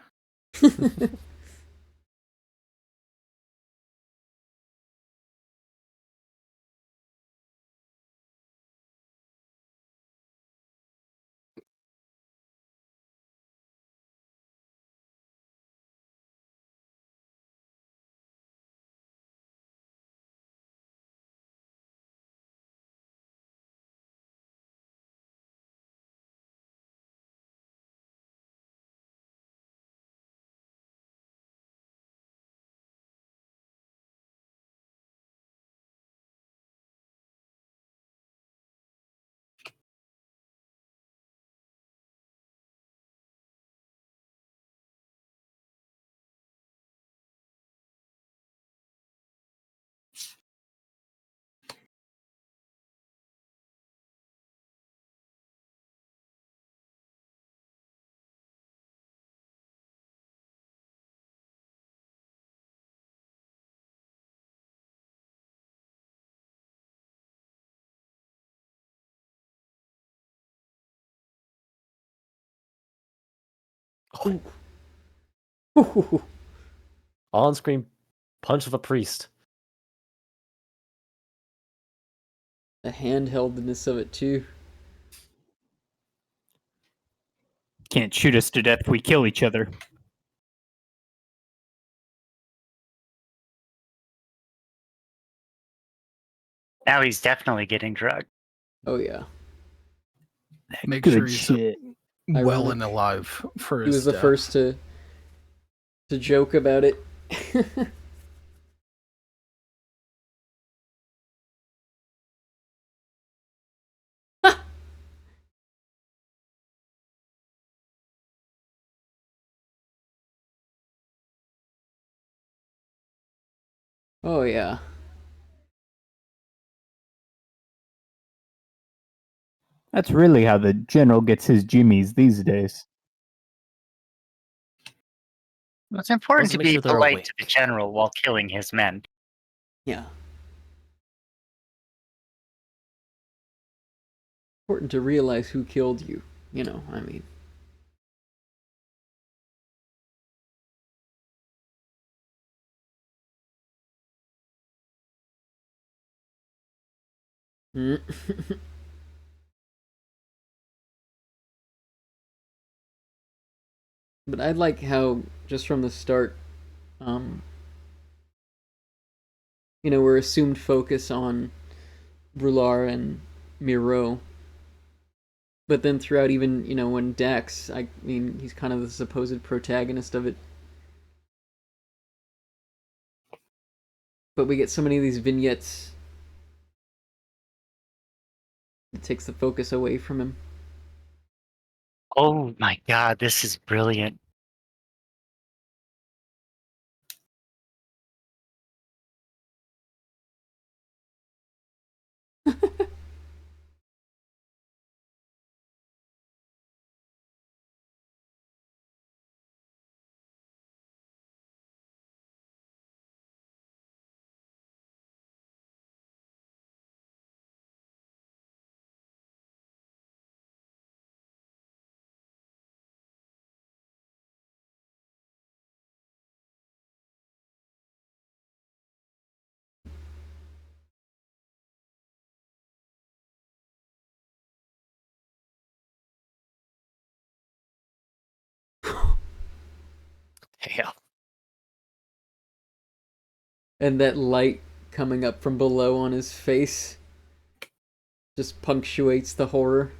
On-screen punch of a priest. The handheldness of it, too. Can't shoot us to death if we kill each other. Now he's definitely getting drugged. Oh, yeah. Make Good sure he's shit. well Ironic. and alive for He his was the death. first to joke about it. Oh, yeah. That's really how the general gets his jimmies these days. It's important Let's to make be sure they're polite to the awake. general while killing his men. Yeah. Important to realize who killed you. I mean. But I like how, just from the start, we're assumed focus on Brulard and Miro. But then throughout, even, when Dax, I mean, he's kind of the supposed protagonist of it. But we get so many of these vignettes. It takes the focus away from him. Oh my god, this is brilliant. Yeah. And that light coming up from below on his face just punctuates the horror.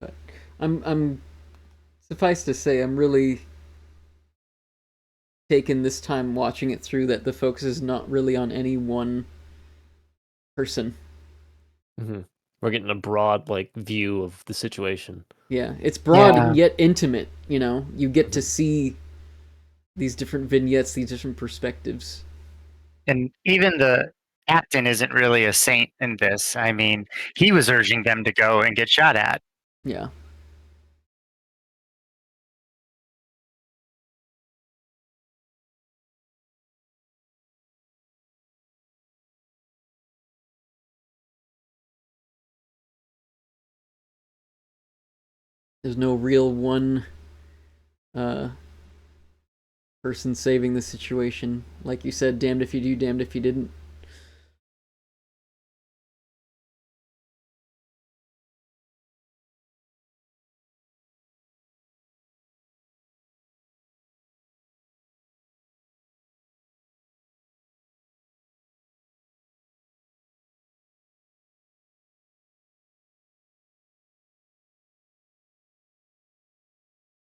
But I'm suffice to say, I'm really taken this time watching it through that the focus is not really on any one person. Hmm. We're getting a broad like view of the situation. Yeah, it's broad Yeah. yet intimate, you know? You get to Mhm. see these different vignettes, these different perspectives. And even the captain isn't really a saint in this. I mean, he was urging them to go and get shot at. Yeah. There's no real one uh person saving the situation. Like you said, damned if you do, damned if you didn't.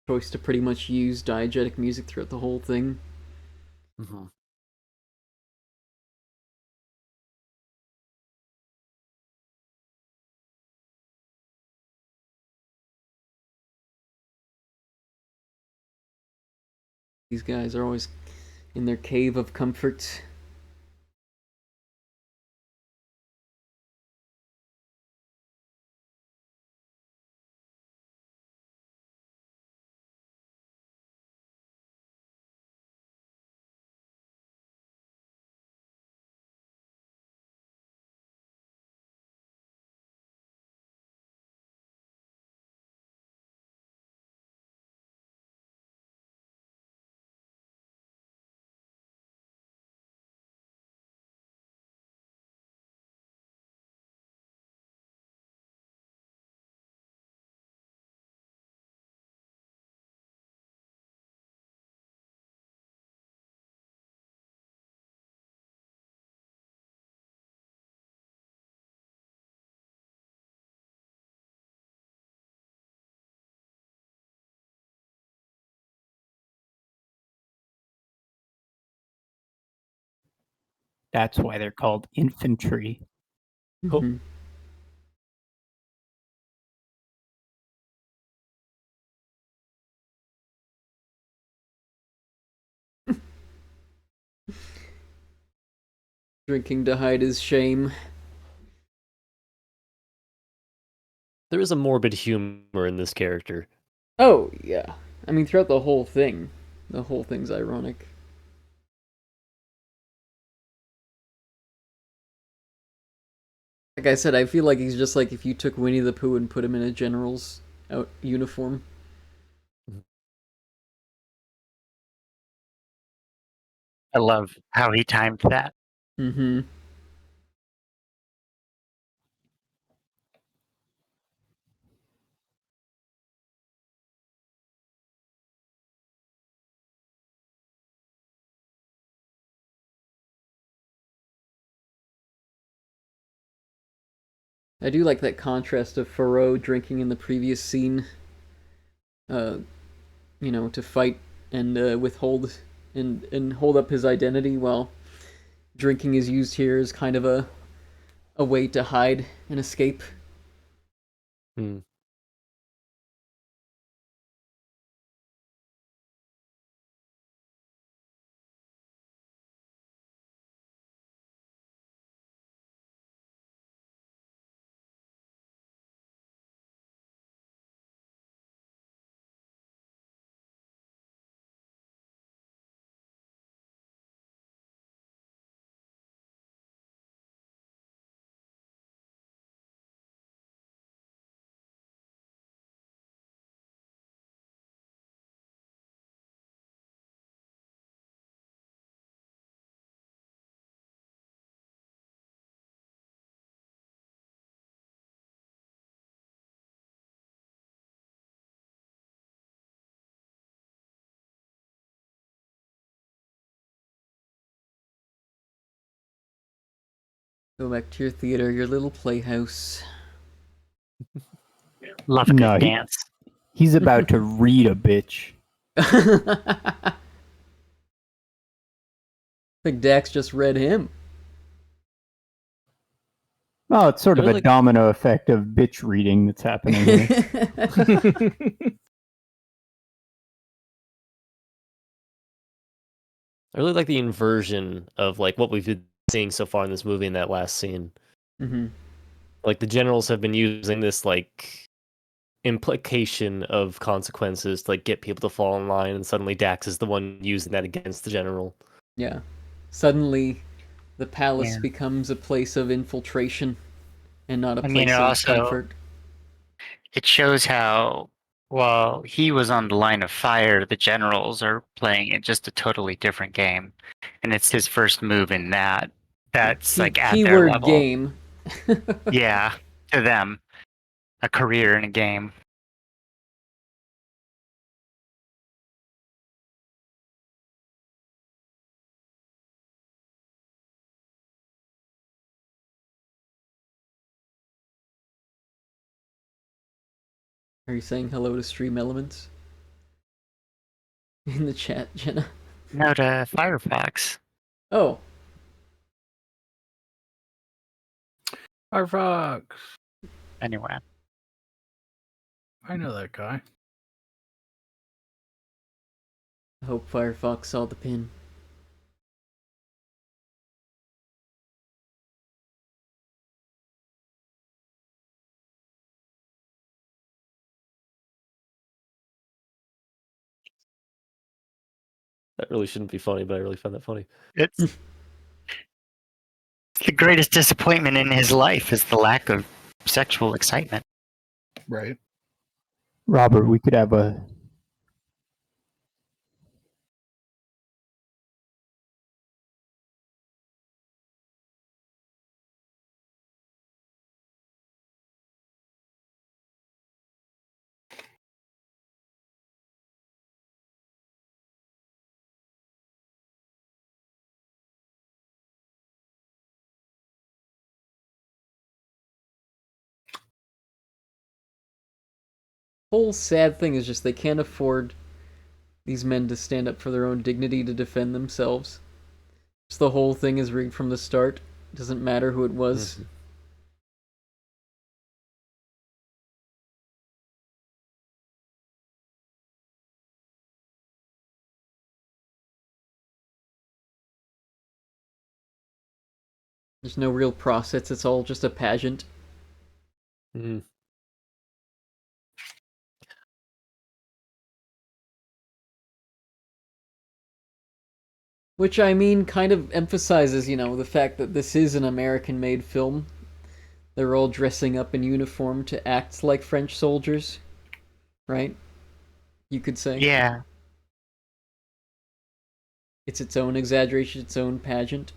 Choice to pretty much use diegetic music throughout the whole thing. Hmm. These guys are always in their cave of comfort. That's why they're called infantry. Mm-hmm. Drinking to hide his shame. There is a morbid humor in this character. Oh, yeah. I mean, throughout the whole thing. The whole thing's ironic. Like I said, I feel like he's just like if you took Winnie the Pooh and put him in a general's uniform. I love how he timed that. Mm-hmm. I do like that contrast of Thoreau drinking in the previous scene, uh, to fight and withhold and hold up his identity, while drinking is used here as kind of a way to hide and escape. Hmm. Go back to your theater, your little playhouse. Love a No, good dance. he's about to read a bitch. I think Dax just read him. Oh, it's sort of Really? a domino effect of bitch reading that's happening here. I really like the inversion of like what we've been seeing so far in this movie in that last scene. Hmm. Like the generals have been using this like implication of consequences to like get people to fall in line, and suddenly Dax is the one using that against the general. Yeah. Suddenly, the palace Yeah. becomes a place of infiltration and not a I mean, place it of also comfort. it shows how while he was on the line of fire, the generals are playing in just a totally different game, and it's his first move in that. That's like at their Keyword level. game. Yeah, to them, a career in a game. Are you saying hello to Stream Elements? In the chat, Jenna. No, to Firefox. Oh, Firefox. Anyway, I know that guy. I hope Firefox saw the pin. That really shouldn't be funny, but I really found that funny. it's the greatest disappointment in his life is the lack of sexual excitement. Right. Robert, we could have a Whole sad thing is just they can't afford these men to stand up for their own dignity to defend themselves. Just the whole thing is rigged from the start. Doesn't matter who it was. Mhm. There's no real process. It's all just a pageant. Mhm. Which I mean kind of emphasizes, the fact that this is an American made film. They're all dressing up in uniform to act like French soldiers, right? You could say. Yeah, It's its own exaggeration, its own pageant.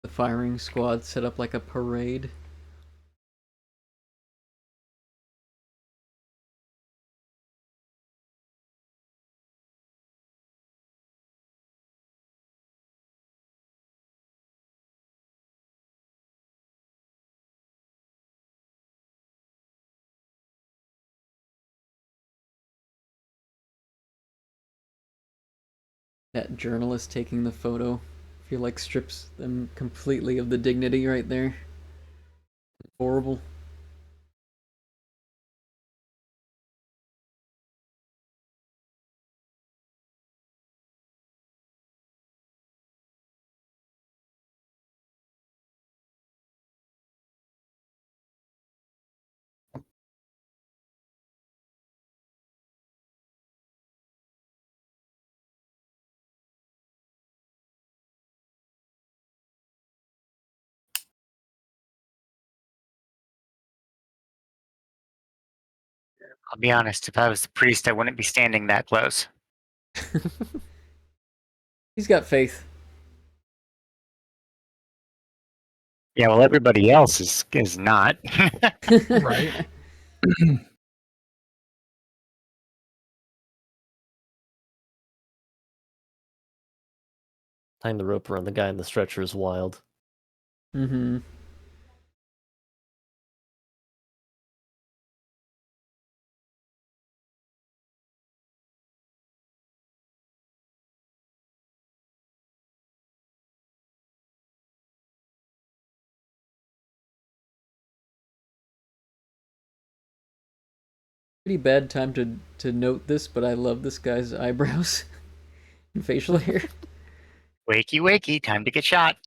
The firing squad set up like a parade. That journalist taking the photo, I feel like strips them completely of the dignity right there. Horrible. I'll be honest, if I was the priest, I wouldn't be standing that close. He's got faith. Yeah, well, everybody else is not. Right. Tying the rope around the guy in the stretcher is wild. Mm-hmm. Pretty bad time to note this, but I love this guy's eyebrows and facial hair. Wakey, wakey, time to get shot.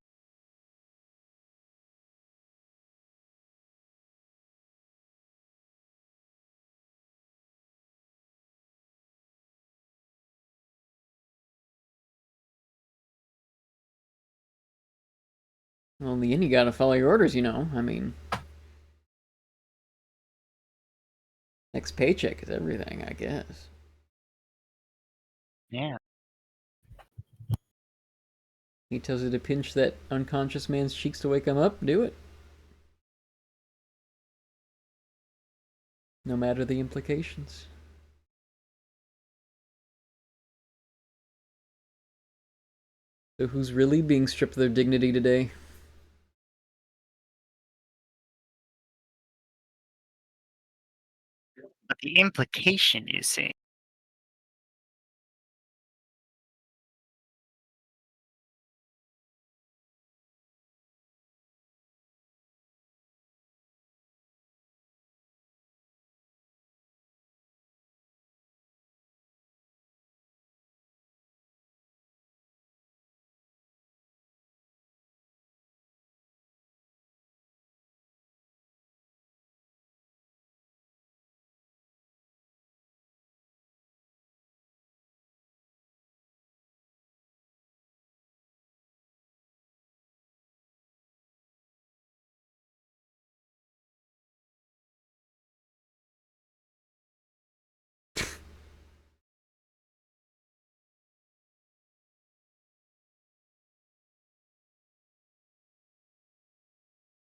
Well, in the end, you gotta follow your orders, you know. I mean, next paycheck is everything, I guess. Yeah. He tells you to pinch that unconscious man's cheeks to wake him up. Do it. No matter the implications. So who's really being stripped of their dignity today? But the implication, you see.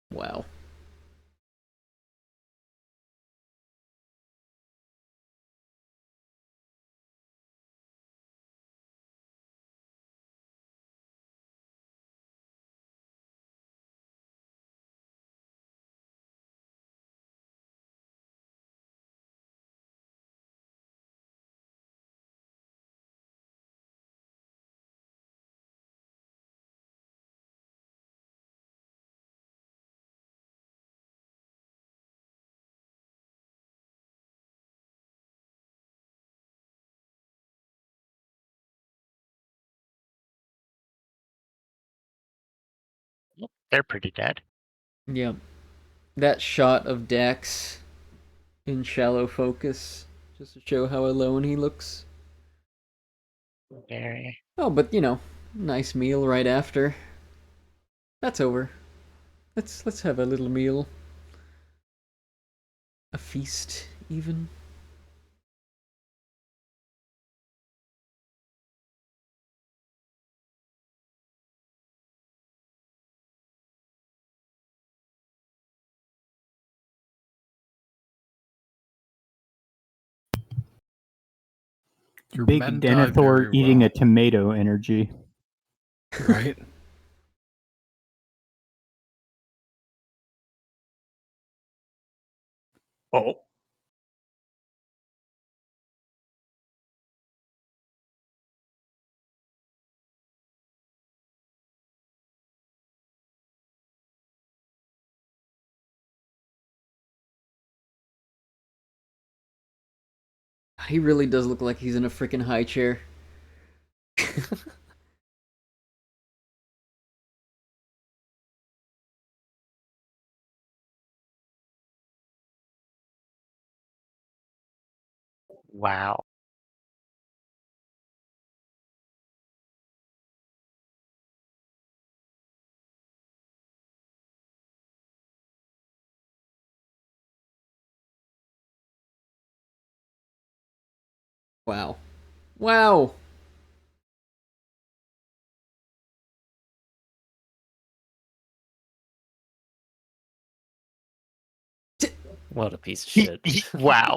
Wow. They're pretty dead. Yeah. That shot of Dax in shallow focus, just to show how alone he looks. Very. Oh, but you know, nice meal right after. That's over. Let's have a little meal. A feast, even. Your Big men die Denethor very eating well. a tomato energy. Right. Oh. He really does look like he's in a freaking high chair. Wow. Wow. Wow. What a piece of shit. Wow.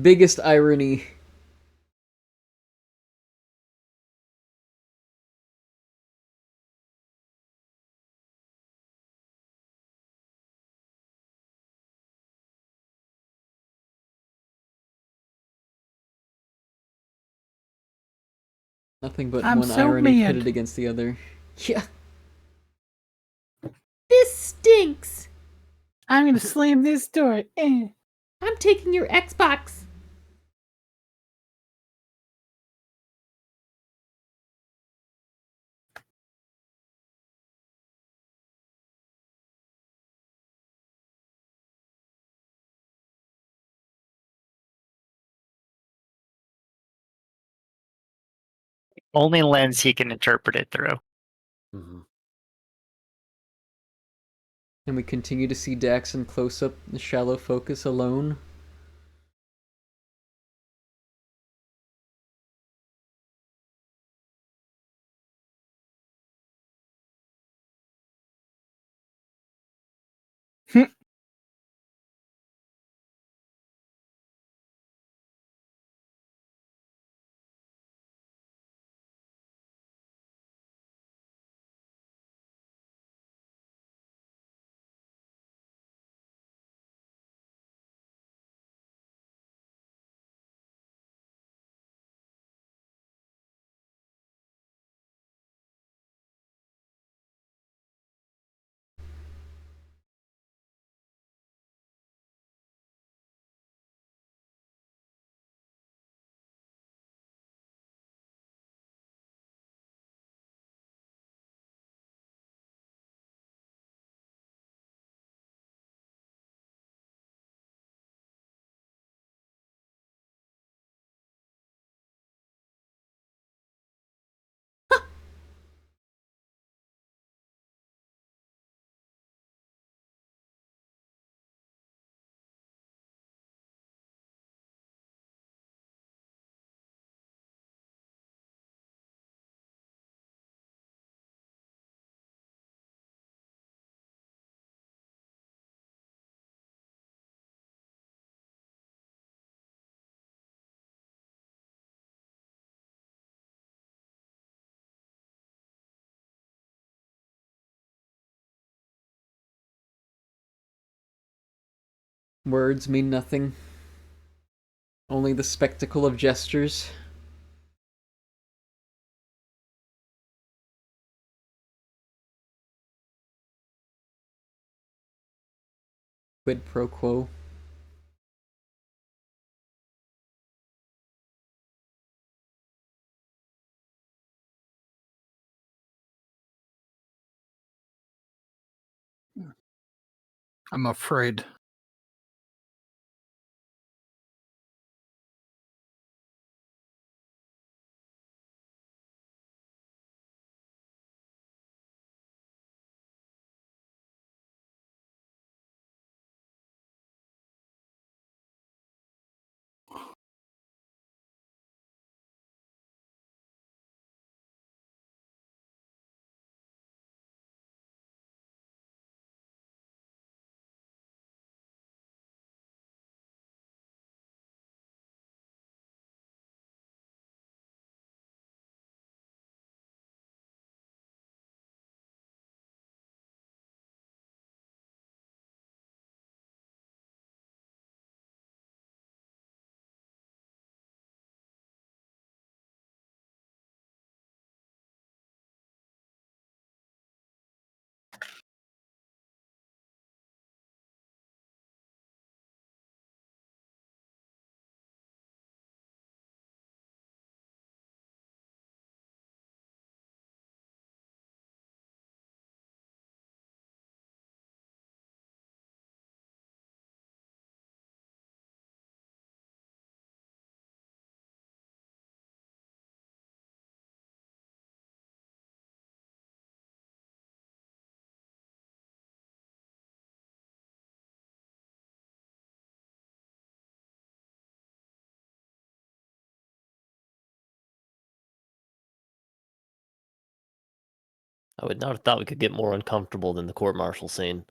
Biggest irony. Nothing but I'm one so irony mad. pitted against the other. Yeah. This stinks. I'm gonna slam this door. I'm taking your Xbox. Only lens he can interpret it through. Mhm. And we continue to see Dax in close up, shallow focus alone. Words mean nothing. Only the spectacle of gestures. Quid pro quo. I'm afraid. I would not have thought we could get more uncomfortable than the court-martial scene.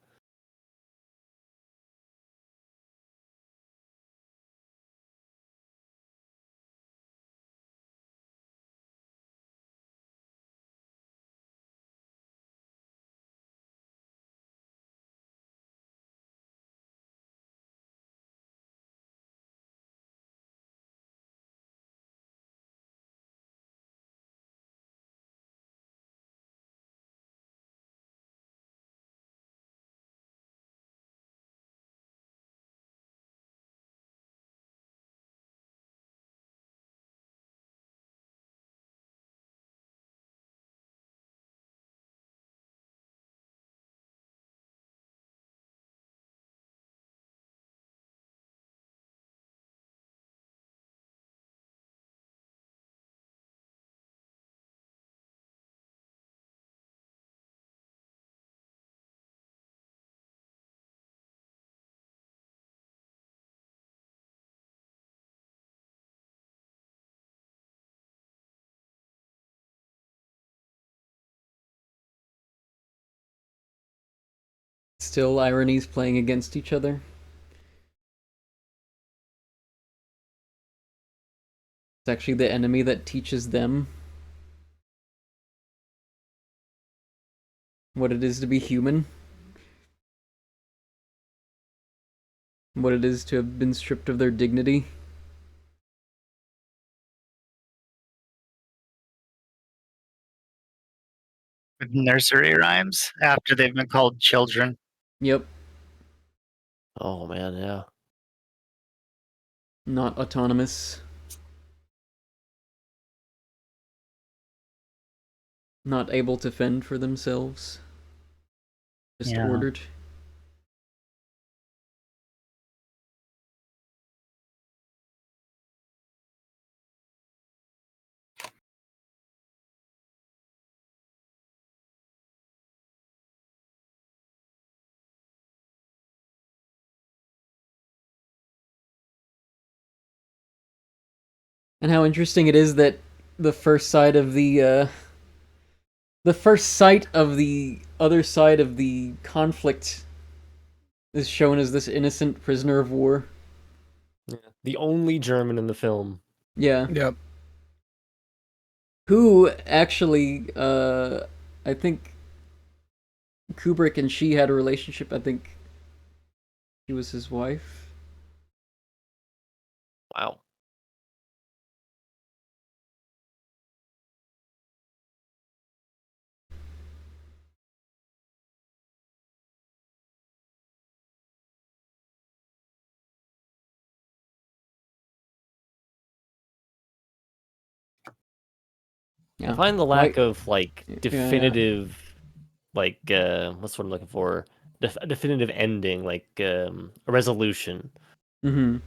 Still ironies playing against each other. It's actually the enemy that teaches them what it is to be human. What it is to have been stripped of their dignity. With nursery rhymes after they've been called children. Yep. Oh man, yeah. Not autonomous. Not able to fend for themselves. Just Yeah. ordered. And how interesting it is that the first sight of the other side of the conflict is shown as this innocent prisoner of war. Yeah. The only German in the film. Yeah. Yep. Who actually, I think Kubrick and she had a relationship. I think she was his wife. Wow. Yeah. I find the lack of like Yeah. definitive, like what's what I'm looking for? A definitive ending, like a resolution. Mm-hmm.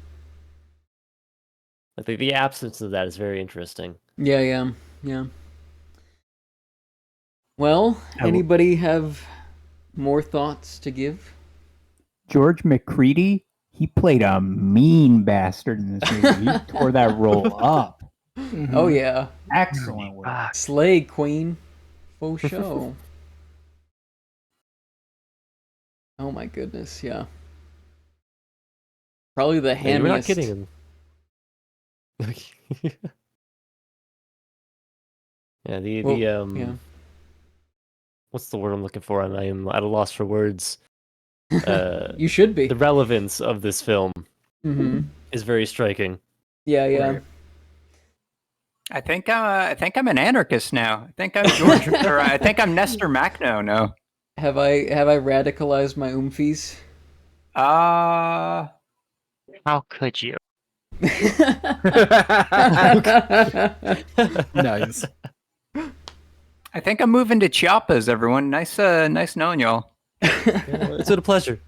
Like the absence of that is very interesting. Yeah. Well, anybody have more thoughts to give? George McCready, he played a mean bastard in this movie. He tore that role up. Mhm. Oh yeah. Excellent work. Fuck. Slay Queen. Faux show. Oh my goodness, yeah. Probably the Yeah, you're not hammiest. kidding him. Yeah, Yeah. what's the word I'm looking for? I am at a loss for words. You should be. The relevance of this film Mm-hmm. is very striking. Yeah. Right. I think I'm an anarchist now. I think I'm George, or I think I'm Nestor Makhno now. Have I radicalized my oomfies? How could you? Nice. I think I'm moving to Chiapas, everyone. Nice knowing y'all. It's been a pleasure.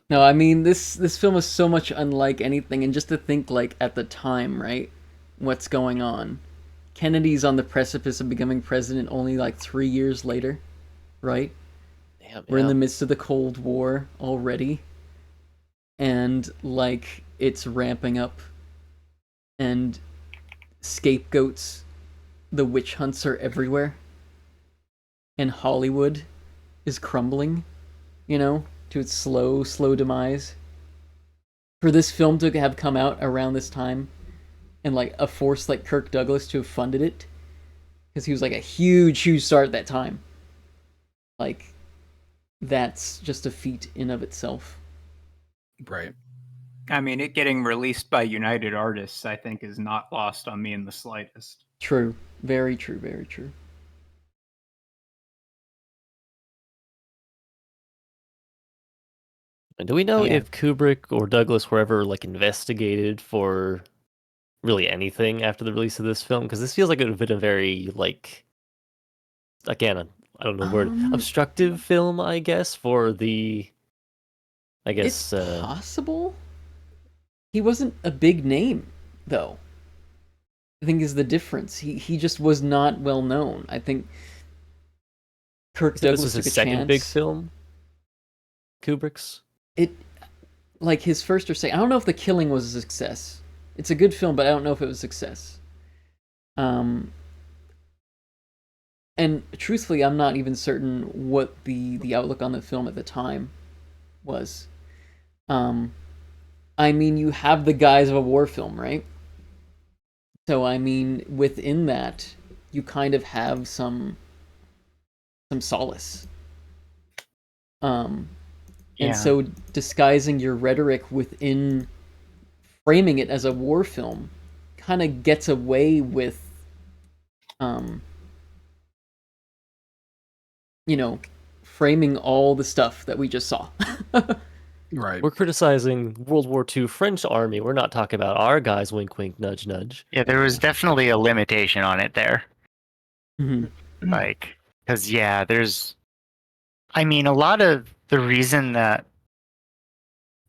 No, I mean this film is so much unlike anything, and just to think like at the time, right? What's going on? Kennedy's on the precipice of becoming president only like 3 years later, right? Damn, We're in yeah. the midst of the Cold War already, and like it's ramping up, and scapegoats, the witch hunts are everywhere. and Hollywood is crumbling, to its slow demise. For this film to have come out around this time, and like a force like Kirk Douglas to have funded it, because he was like a huge star at that time. Like, that's just a feat in of itself. Right. I mean, it getting released by United Artists, I think, is not lost on me in the slightest. True. Very true, very true. And do we know Yeah. if Kubrick or Douglas were ever like investigated for really anything after the release of this film? Because this feels like it would have been a very like, again, I don't know the word, obstructive film, I guess, for the, I guess, It's possible. He wasn't a big name, though. I think is the difference. He just was not well known. I think Kirk so Douglas this was took his a second chance. big film. Kubrick's. It, like his first or second. I don't know if The Killing was a success. It's a good film, but I don't know if it was a success. And truthfully, I'm not even certain what the outlook on the film at the time was. I mean, you have the guise of a war film, right? So I mean, within that, you kind of have some solace. Yeah. And so disguising your rhetoric within framing it as a war film kind of gets away with, framing all the stuff that we just saw. Right. We're criticizing World War II French army. We're not talking about our guys. Wink, wink, nudge, nudge. Yeah, there was definitely a limitation on it there. Mhm. Like, because, yeah, I mean, a lot of the reason that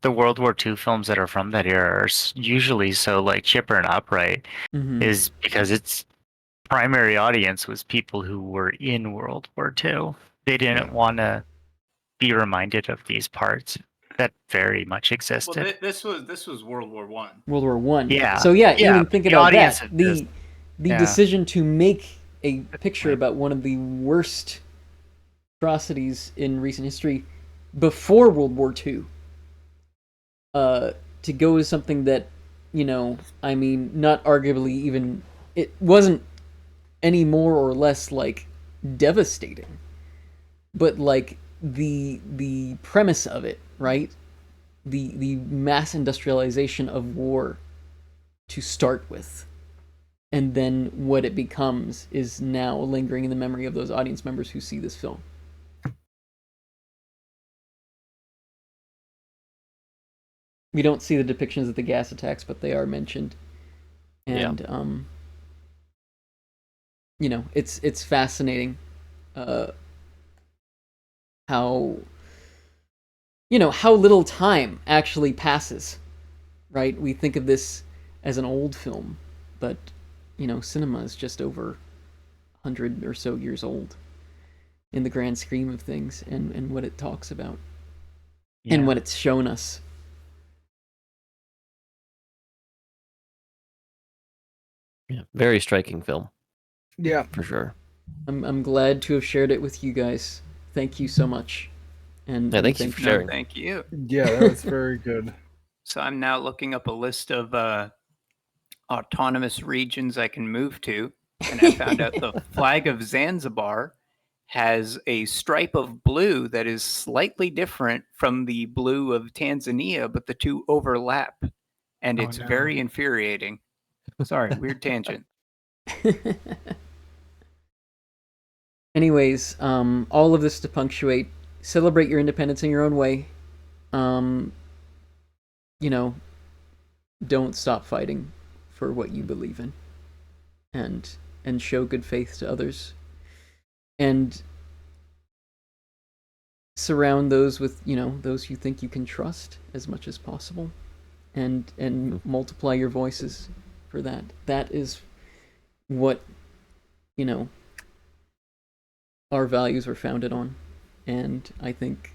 the World War II films that are from that era are usually so, like, chipper and upright Mhm. is because its primary audience was people who were in World War II. They didn't want to be reminded of these parts that very much existed. Well, this was World War One. World War One. Yeah. So yeah, Yeah, even think the about audience that. of this- The yeah. decision to make a picture point. about one of the worst atrocities in recent history before World War II. To go to something that, I mean, not arguably even, it wasn't any more or less like devastating, but like the premise of it, right? The mass industrialization of war to start with, and then what it becomes is now lingering in the memory of those audience members who see this film. We don't see the depictions of the gas attacks, but they are mentioned. And it's fascinating how how little time actually passes, right? We think of this as an old film, but cinema is just over 100 or so years old in the grand scheme of things, and what it talks about and what it's shown us. Yeah, very striking film. Yeah, for sure. I'm glad to have shared it with you guys. Thank you so much. And Yeah, thank you for sharing. Thank you. yeah, that was very good. So I'm now looking up a list of autonomous regions I can move to, and I found out the flag of Zanzibar has a stripe of blue that is slightly different from the blue of Tanzania, but the two overlap, and it's very infuriating. Sorry, weird tangent. Anyways, all of this to punctuate, celebrate your independence in your own way. Don't stop fighting for what you believe in, and show good faith to others, and surround those with those you think you can trust as much as possible, and multiply your voices for that. That is what our values are founded on, and I think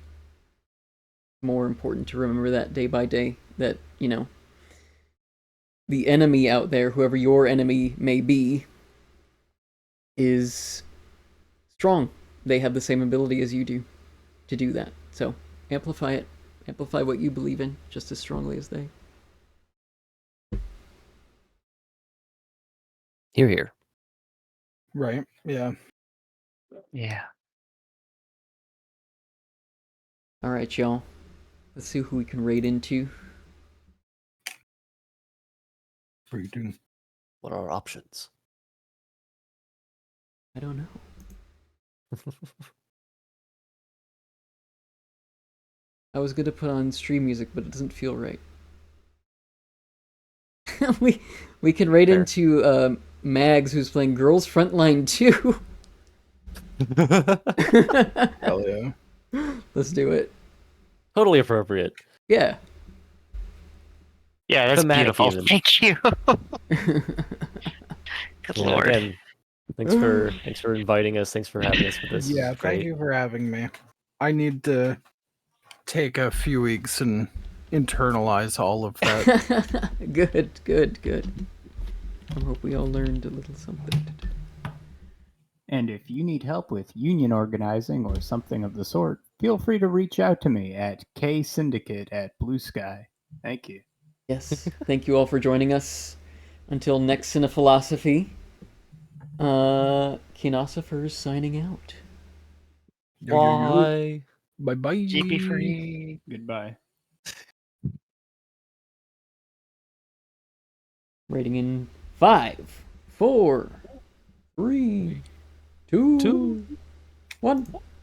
more important to remember that day by day, that the enemy out there, whoever your enemy may be, is strong they have the same ability as you do to do that. So amplify it. Amplify what you believe in just as strongly as they. Here, here. Right. Yeah. Yeah. All right, y'all. Let's see who we can raid into. Breeding. What are our options? I don't know. I was gonna put on stream music, but it doesn't feel right. we can raid Fair. into Mags, who's playing Girls Frontline 2. Hell yeah. Let's do it. Totally appropriate. Yeah. Yeah, that's Thematic beautiful. even. Thank you. Good Yeah, lord. again, thanks for inviting us. Thanks for having us with this. Yeah, This is great. thank you for having me. I need to take a few weeks and internalize all of that. Good. I hope we all learned a little something. And if you need help with union organizing or something of the sort, feel free to reach out to me at ksyndicate@Blue Sky. Thank you. Yes. Thank you all for joining us. Until next Cinephilosophy, Kinosophers signing out. Bye. Bye bye. GP free. Goodbye. Rating in 5, 4, 3, 2, 1.